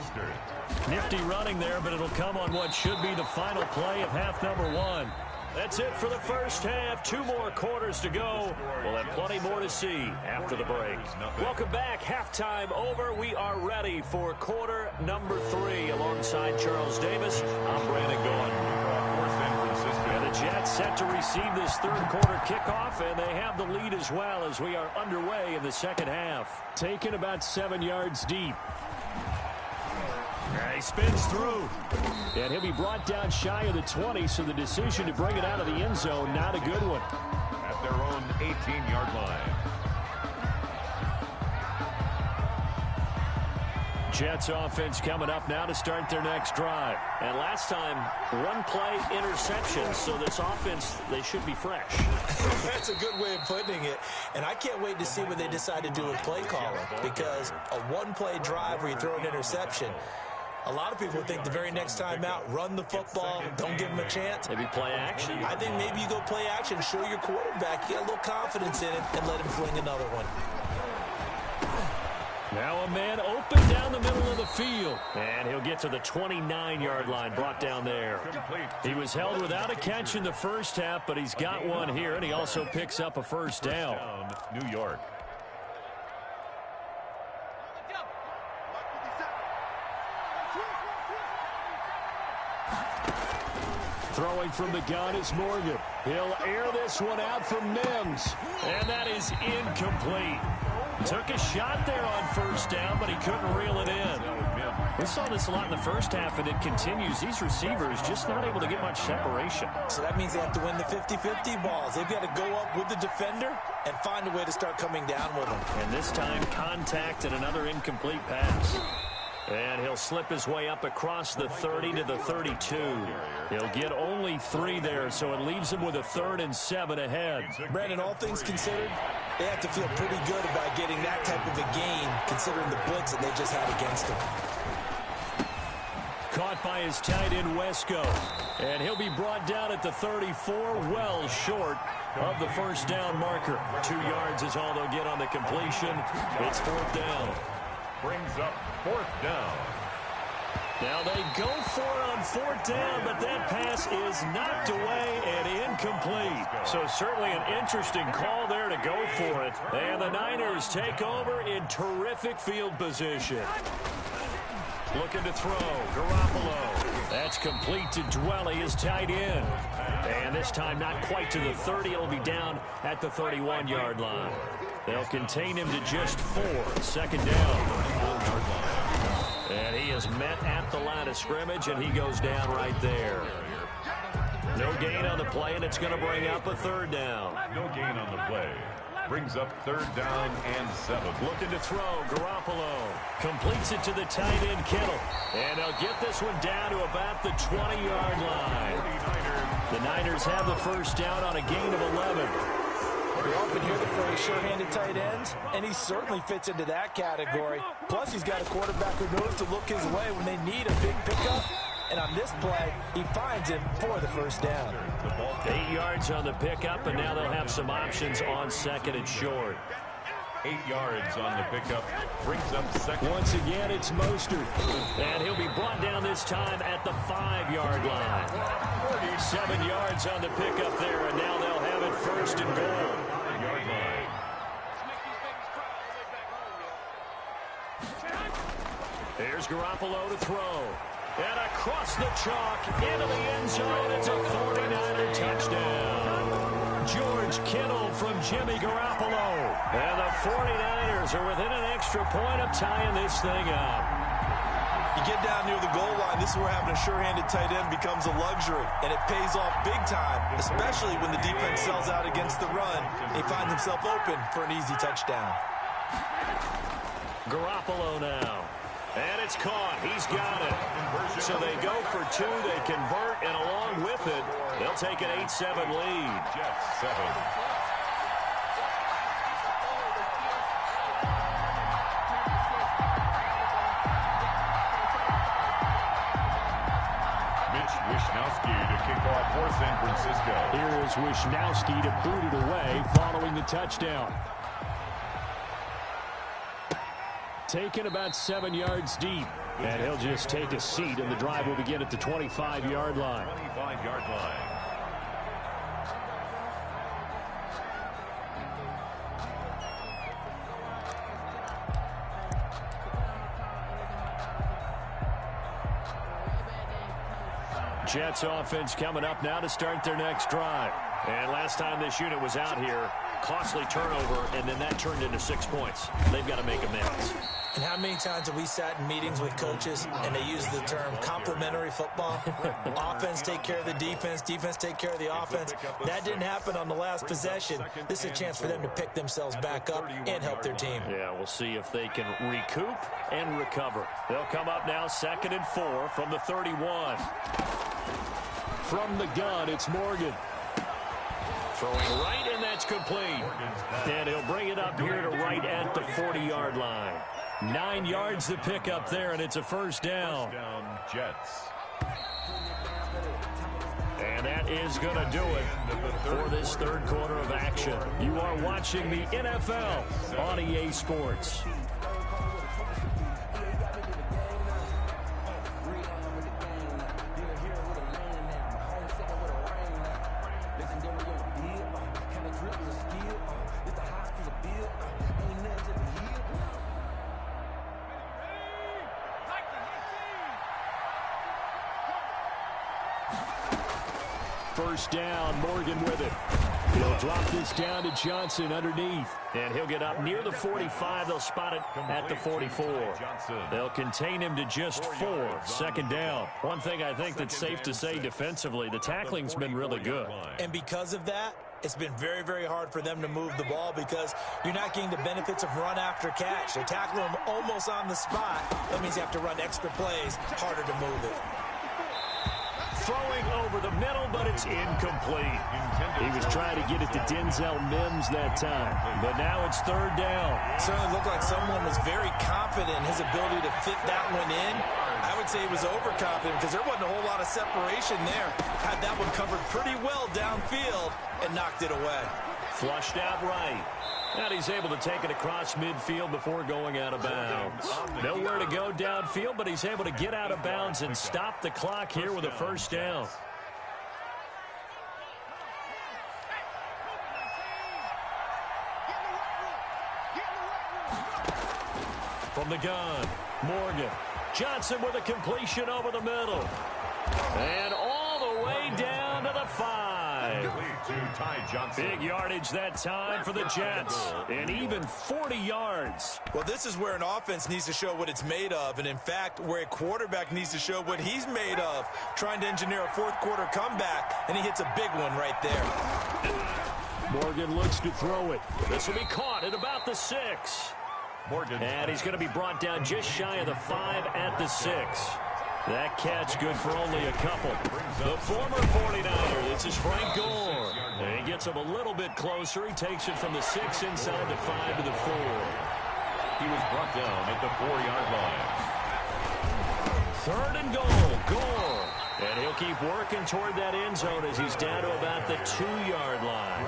Nifty running there, but it'll come on what should be the final play of half number 1. That's it for the first half. 2 more quarters to go. We'll have plenty more to see after the break. Welcome back. Halftime over. We are ready for quarter number 3. Alongside Charles Davis, I'm Brandon Gaudin. And the Jets set to receive this 3rd quarter kickoff, and they have the lead as well as we are underway in the 2nd half. Taken about 7 yards deep. He spins through. And he'll be brought down shy of the 20, so the decision to bring it out of the end zone, not a good one. their own 18-yard line. Jets offense coming up now to start their next drive. And last time, one-play interception, so this offense, they should be fresh. That's a good way of putting it. And I can't wait to see what they decide to do with play calling, because a one-play drive where you throw an interception, a lot of people think the very next time out, run the football, don't give them a chance. Maybe play action. I think maybe you go play action, show your quarterback, get a little confidence in it, and let him fling another one. Now a man open down the middle of the field. And he'll get to the 29-yard line, brought down there. He was held without a catch in the first half, but he's got one here, and he also picks up a first down. New York. Throwing from the gun is Morgan. He'll air this one out from Mims. And that is incomplete. Took a shot there on first down, but he couldn't reel it in. We saw this a lot in the first half, and it continues. These receivers just not able to get much separation. So that means they have to win the 50-50 balls. They've got to go up with the defender and find a way to start coming down with them. And this time, contact and another incomplete pass. And he'll slip his way up across the 30 to the 32. He'll get only 3 there, so it leaves him with a 3rd and 7 ahead. Brandon, all things considered, they have to feel pretty good about getting that type of a gain, considering the blitz that they just had against them. Caught by his tight end, Wesco. And he'll be brought down at the 34, well short of the first down marker. 2 yards is all they'll get on the completion. It's 4th down. Brings up 4th down. Now they go for it on 4th down, but that pass is knocked away and incomplete. So certainly an interesting call there to go for it. And the Niners take over in terrific field position. Looking to throw, Garoppolo. That's complete to Dwelly, his tight end. And this time not quite to the 30. It'll be down at the 31-yard line. They'll contain him to just 4. 2nd down. And he is met at the line of scrimmage, and he goes down right there. No gain on the play, and it's going to bring up a 3rd down. No gain on the play. Brings up 3rd down and 7. Looking to throw, Garoppolo. Completes it to the tight end, Kittle. And they'll get this one down to about the 20-yard line. The Niners have the first down on a gain of 11. We often hear the phrase sure-handed tight ends, and he certainly fits into that category. Plus, he's got a quarterback who knows to look his way when they need a big pickup. And on this play, he finds him for the first down. 8 yards on the pickup, and now they'll have some options on 2nd and short. 8 yards on the pickup. Brings up 2nd. Once again, it's Mostert. And he'll be brought down this time at the 5-yard line. 7 yards on the pickup there, and now they'll have it 1st and goal. Here's Garoppolo to throw. And across the chalk into the end zone. It's a 49er touchdown. George Kittle from Jimmy Garoppolo. And the 49ers are within an extra point of tying this thing up. You get down near the goal line, this is where having a sure-handed tight end becomes a luxury, and it pays off big time, especially when the defense sells out against the run. He finds himself open for an easy touchdown. Garoppolo now. And it's caught. He's got it. So they go for 2. They convert, and along with it, they'll take an 8-7 lead. Jets 7. Wishnowski to kick off for San Francisco. Here is Wishnowski to boot it away following the touchdown. Taken about 7 yards deep. And he'll just take a seat, and the drive will begin at the 25-yard line. 25-yard line. Jets offense coming up now to start their next drive. And last time this unit was out here, costly turnover, and then that turned into 6 points. They've got to make amends. And how many times have we sat in meetings with coaches and they use the term complementary football? Offense take care of the defense, defense take care of the offense. That didn't happen on the last possession. This is a chance for them to pick themselves back up and help their team. Yeah, we'll see if they can recoup and recover. They'll come up now 2nd and 4 from the 31. From the gun, it's Morgan. Throwing right, and that's complete. And he'll bring it up here to right at the 40-yard line. 9 yards to pick up there, and it's a first down. Jets. And that is going to do it for this third quarter of action. You are watching the NFL on EA Sports. First down, Morgan with it. He'll drop this down to Johnson underneath. And he'll get up near the 45. They'll spot it at the 44. They'll contain him to just 4. Second down. One thing I think that's safe to say defensively, the tackling's been really good. And because of that, it's been very, very hard for them to move the ball because you're not getting the benefits of run after catch. They tackle him almost on the spot. That means you have to run extra plays, harder to move it. Throwing over the middle, but it's incomplete. He was trying to get it to Denzel Mims that time, but now it's third down. Certainly looked like someone was very confident in his ability to fit that one in. I would say he was overconfident because there wasn't a whole lot of separation there. Had that one covered pretty well downfield and knocked it away. Flushed out right. And he's able to take it across midfield before going out of bounds. Nowhere to go downfield, but he's able to get out of bounds and stop the clock here with a first down. From the gun, Morgan. Johnson with a completion over the middle. And all the way down to the 5. Big yardage that time for the Jets. And even 40 yards. Well, this is where an offense needs to show what it's made of. And, in fact, where a quarterback needs to show what he's made of. Trying to engineer a fourth-quarter comeback, and he hits a big one right there. Morgan looks to throw it. This will be caught at about the 6. Morgan. And he's going to be brought down just shy of the 5 at the 6. That catch good for only a couple. The former 49er, this is Frank Gore. And he gets him a little bit closer. He takes it from the 6 inside the 5 to the 4. He was brought down at the 4-yard line. Third and goal, Gore. And he'll keep working toward that end zone as he's down to about the 2-yard line.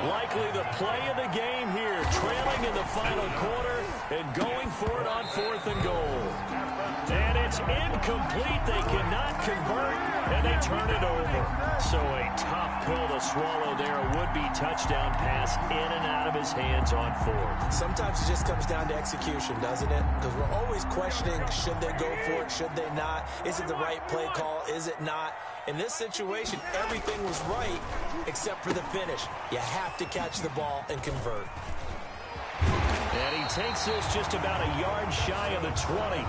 Likely the play of the game here, trailing in the final quarter and going for it on 4th and goal. And it's incomplete. They cannot convert, and they turn it over. So a tough pill to swallow there. A would-be touchdown pass in and out of his hands on 4th. Sometimes it just comes down to execution, doesn't it? Because we're always questioning, should they go for it, should they not? Is it the right play call? Is it not? In this situation, everything was right except for the finish. You have to catch the ball and convert. And he takes this just about a yard shy of the 20.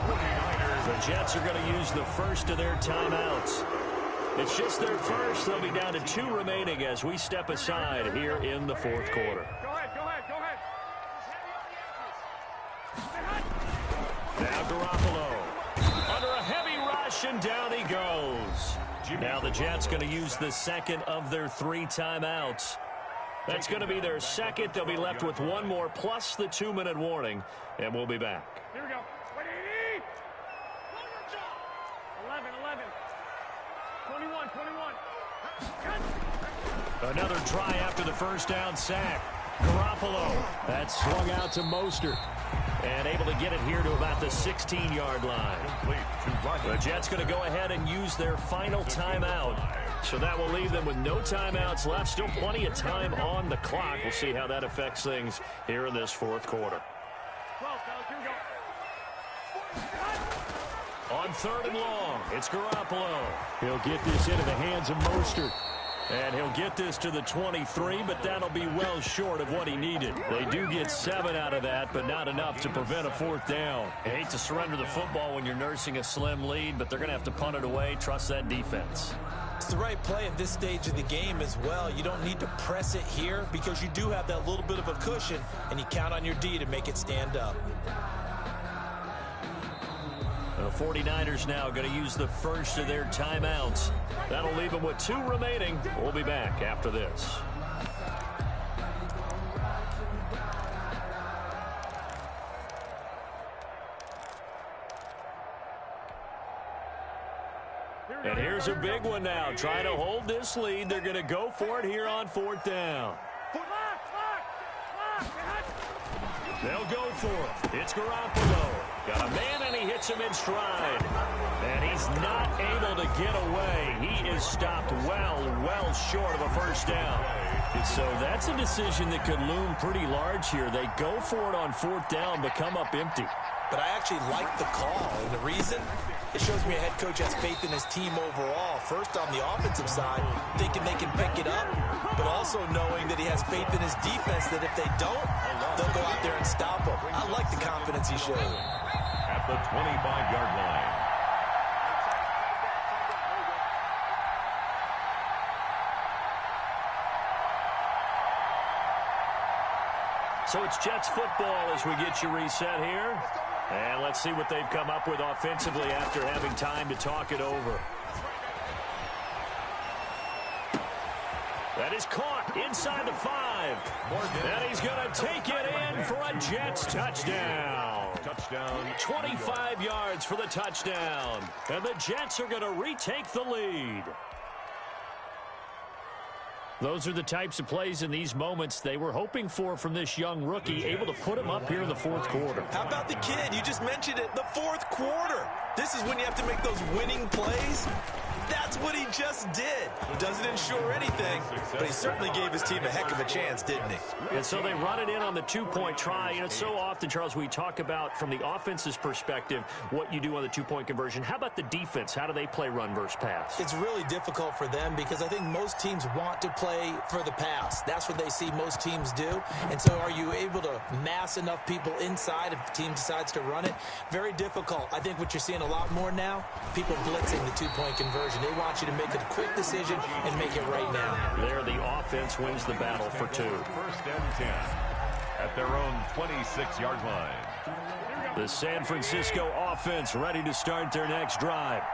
The Jets are going to use the first of their timeouts. It's just their first. They'll be down to 2 remaining as we step aside here in the 4th quarter. Go ahead. Now Garoppolo under a heavy rush, and down he goes. Now the Jets going to use the second of their 3 timeouts. That's going to be their second. They'll be left with 1 more plus the 2-minute warning, and we'll be back. Here we go. 11. 21. Another try after the first down sack. Garoppolo. That's swung out to Mostert. And able to get it here to about the 16-yard line. The Jets going to go ahead and use their final timeout. So that will leave them with no timeouts left. Still plenty of time on the clock. We'll see how that affects things here in this 4th quarter. 12, fellas, here we go. On 3rd and long, it's Garoppolo. He'll get this into the hands of Mostert. And he'll get this to the 23, but that'll be well short of what he needed. They do get 7 out of that, but not enough to prevent a 4th down. I hate to surrender the football when you're nursing a slim lead, but they're going to have to punt it away. Trust that defense. It's the right play at this stage of the game as well. You don't need to press it here because you do have that little bit of a cushion, and you count on your D to make it stand up. The 49ers now going to use the first of their timeouts. That'll leave them with 2 remaining. We'll be back after this. And here's a big one now. Trying to hold this lead. They're going to go for it here on 4th down. They'll go for it. It's Garoppolo. Got a man, and he hits him in stride. And he's not able to get away. He is stopped well short of a 1st down. And so that's a decision that could loom pretty large here. They go for it on 4th down, but come up empty. But I actually like the call, and the reason? It shows me a head coach has faith in his team overall. First, on the offensive side, thinking they can pick it up, but also knowing that he has faith in his defense that if they don't, they'll go out there and stop them. I like the confidence he showed. At the 25-yard line. So it's Jets football as we get you reset here. And let's see what they've come up with offensively after having time to talk it over. That is caught inside the 5. And he's going to take it in for a Jets touchdown. 25 yards for the touchdown. And the Jets are going to retake the lead. Those are the types of plays in these moments they were hoping for from this young rookie, able to put him up here in the 4th quarter. How about the kid? You just mentioned it, the 4th quarter. This is when you have to make those winning plays. That's what he just did. Doesn't ensure anything, but he certainly gave his team a heck of a chance, didn't he? And so they run it in on the 2-point try. You know, so often, Charles, we talk about from the offense's perspective what you do on the 2-point conversion. How about the defense? How do they play run versus pass? It's really difficult for them because I think most teams want to play for the pass. That's what they see most teams do. And so are you able to mass enough people inside if the team decides to run it? Very difficult. I think what you're seeing a lot more now, people blitzing the 2-point conversion. They want you to make a quick decision and make it right now. There, the offense wins the battle for 2. 1st and 10 at their own 26-yard line. The San Francisco offense ready to start their next drive.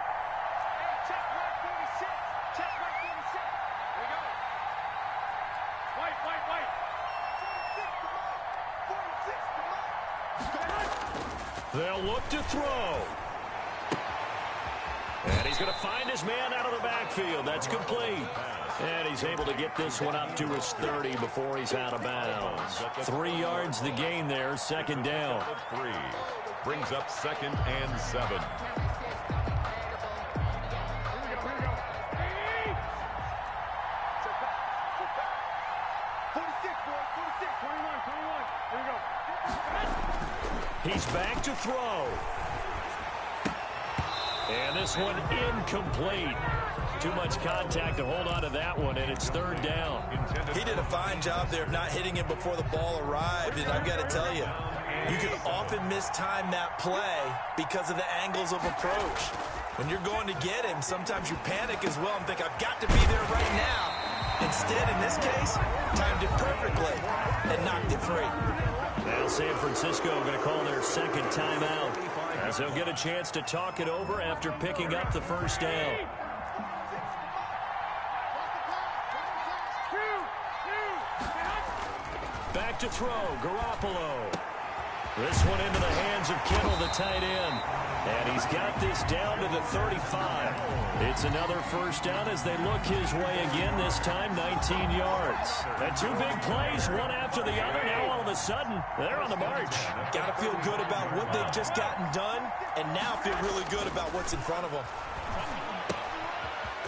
They'll look to throw. And he's going to find his man out of the backfield. That's complete. And he's able to get this one up to his 30 before he's out of bounds. 3 yards the gain there, 2nd down. 3 brings up 2nd and 7. He's back to throw. And this one incomplete. Too much contact to hold on to that one, and it's 3rd down. He did a fine job there of not hitting it before the ball arrived, and I've got to tell you, you can often mistime that play because of the angles of approach. When you're going to get him, sometimes you panic as well and think, I've got to be there right now. Instead, in this case, timed it perfectly and knocked it free. Now San Francisco going to call their 2nd timeout as they'll get a chance to talk it over after picking up the 1st down. Back to throw, Garoppolo. This one into the hands of Kittle, the tight end. And he's got this down to the 35. It's another 1st down as they look his way again, this time 19 yards. And 2 big plays, one after the other. Now all of a sudden, they're on the march. Got to feel good about what they've just gotten done, and now feel really good about what's in front of them.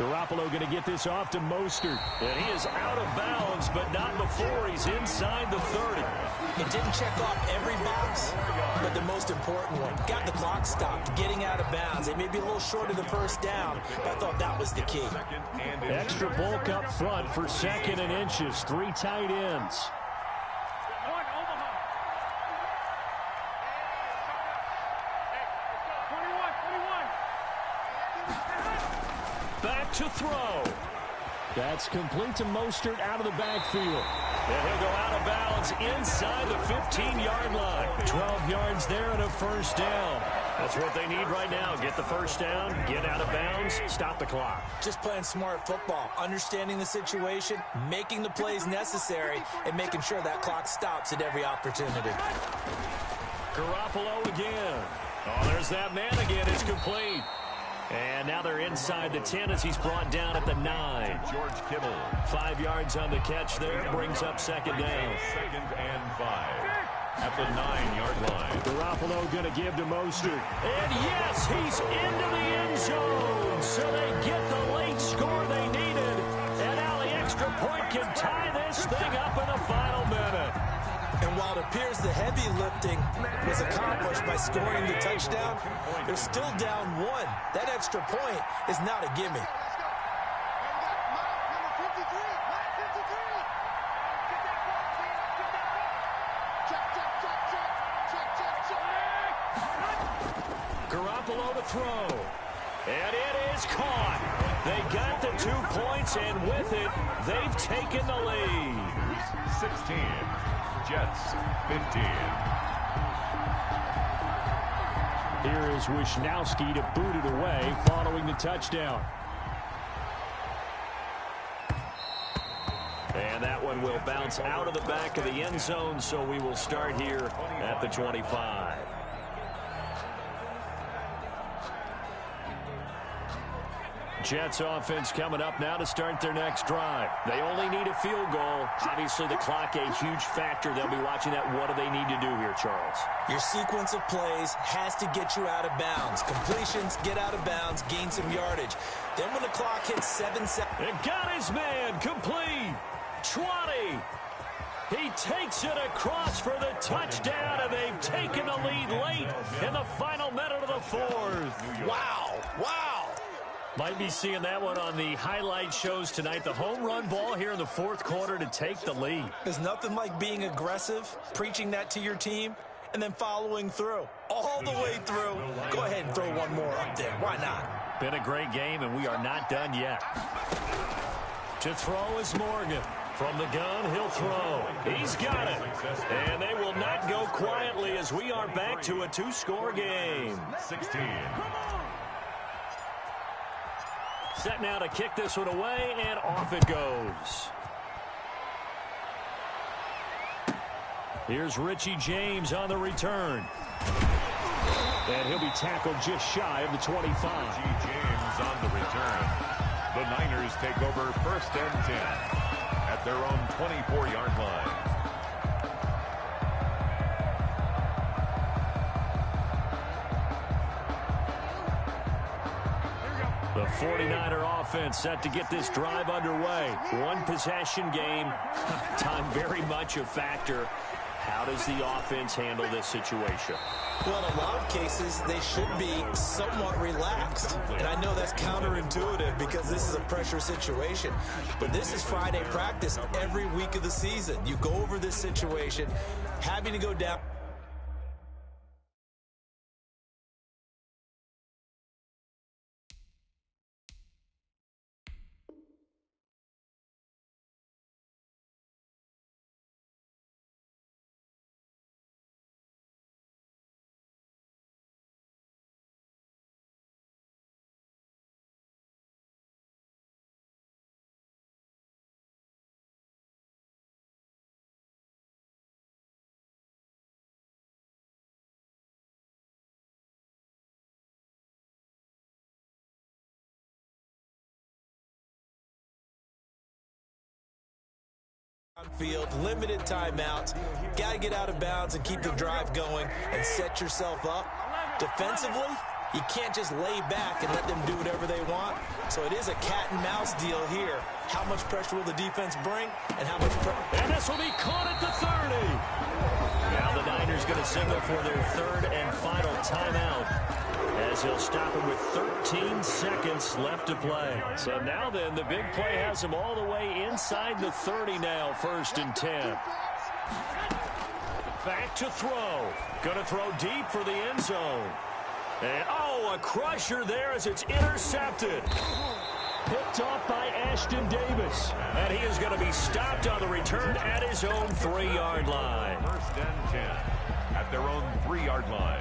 Garoppolo going to get this off to Mostert. And he is out of bounds, but not before he's inside the 30. It didn't check off every box, but the most important one. Got the clock stopped, getting out of bounds. It may be a little short of the first down, but I thought that was the key. Extra bulk up front for 2nd and inches. 3 tight ends. Back to throw. That's complete to Mostert out of the backfield. And he'll go out of bounds inside the 15-yard line. 12 yards there and a first down. That's what they need right now. Get the first down, get out of bounds, stop the clock. Just playing smart football, understanding the situation, making the plays necessary, and making sure that clock stops at every opportunity. Garoppolo again. Oh, there's that man again. It's complete. And now they're inside the 10 as he's brought down at the 9. George Kittle. 5 yards on the catch there. Brings up 2nd down. 2nd and 5. At the 9-yard line. Garoppolo going to give to Mostert. And yes, he's into the end zone. So they get the late score they needed. And now the extra point can tie this thing up in the final minute. And while it appears the heavy lifting was accomplished by scoring the touchdown, they're still down 1. That extra point is not a gimme. Garoppolo to throw. And it is caught. They got the 2 points, and with it, they've taken the lead. 16. Jets, 15. Here is Wisnowski to boot it away following the touchdown. And that one will bounce out of the back of the end zone, so we will start here at the 25. Jets offense coming up now to start their next drive. They only need a field goal. Obviously, the clock a huge factor. They'll be watching that. What do they need to do here, Charles? Your sequence of plays has to get you out of bounds. Completions, get out of bounds, gain some yardage. Then when the clock hits 7 seconds. And got his man complete. 20. He takes it across for the touchdown, and they've taken the lead late in the final minute of the 4th. Wow. Wow. Might be seeing that one on the highlight shows tonight. The home run ball here in the 4th quarter to take the lead. There's nothing like being aggressive, preaching that to your team, and then following through. All the way through. Go ahead and throw one more up there. Why not? Been a great game, and we are not done yet. To throw is Morgan. From the gun, he'll throw. He's got it. And they will not go quietly as we are back to a 2-score game. 16. Set now to kick this one away, and off it goes. Here's Richie James on the return. And he'll be tackled just shy of the 25. Richie James on the return. The Niners take over 1st and 10 at their own 24-yard line. The 49er offense set to get this drive underway. One possession game. Time very much a factor. How does the offense handle this situation? Well, in a lot of cases, they should be somewhat relaxed. And I know that's counterintuitive because this is a pressure situation. But this is Friday practice every week of the season. You go over this situation, having to go down. Field, limited timeouts, got to get out of bounds and keep the drive going and set yourself up. Defensively, You can't just lay back and let them do whatever they want. So it is a cat-and-mouse deal here. How much pressure will the defense bring, and how much pressure? And this will be caught at the 30. Now the Niners going to signal for their third and final timeout, as he'll stop him with 13 seconds left to play. So now then, the big play has him all the way inside the 30 now, 1st and 10. Back to throw. Going to throw deep for the end zone. And, a crusher there as it's intercepted. Picked off by Ashton Davis. And he is going to be stopped on the return at his own 3-yard line. 1st and 10 at their own 3-yard line.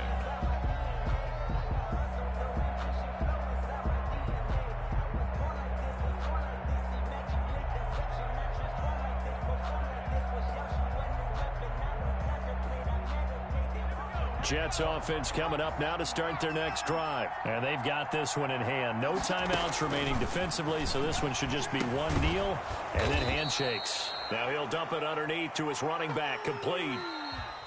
Jets offense coming up now to start their next drive. And they've got this one in hand. No timeouts remaining defensively, so this one should just be one kneel and then handshakes. Now he'll dump it underneath to his running back, complete.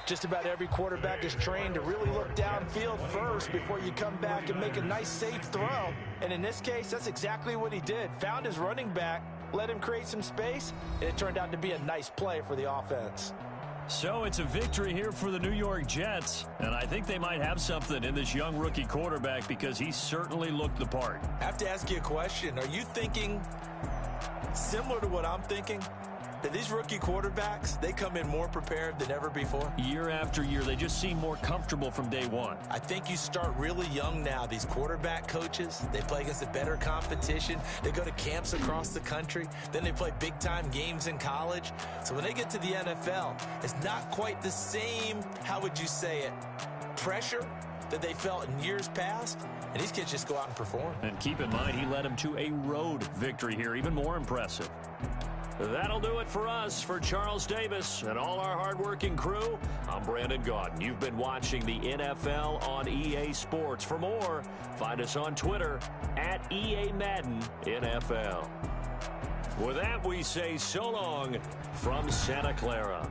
Just about every quarterback is trained to really look downfield first before you come back and make a nice, safe throw. And in this case, that's exactly what he did. Found his running back, let him create some space, and it turned out to be a nice play for the offense. So it's a victory here for the New York Jets, and I think they might have something in this young rookie quarterback because he certainly looked the part. I have to ask you a question. Are you thinking similar to what I'm thinking? That these rookie quarterbacks, they come in more prepared than ever before? Year after year, they just seem more comfortable from day one. I think you start really young now. These quarterback coaches, they play against a better competition. They go to camps across the country. Then they play big-time games in college. So when they get to the NFL, it's not quite the same, how would you say it, pressure that they felt in years past. And these kids just go out and perform. And keep in mind, he led them to a road victory here, even more impressive. That'll do it for us. For Charles Davis and all our hardworking crew, I'm Brandon Gaudin. You've been watching the NFL on EA Sports. For more, find us on Twitter at EA Madden NFL. With that, we say so long from Santa Clara.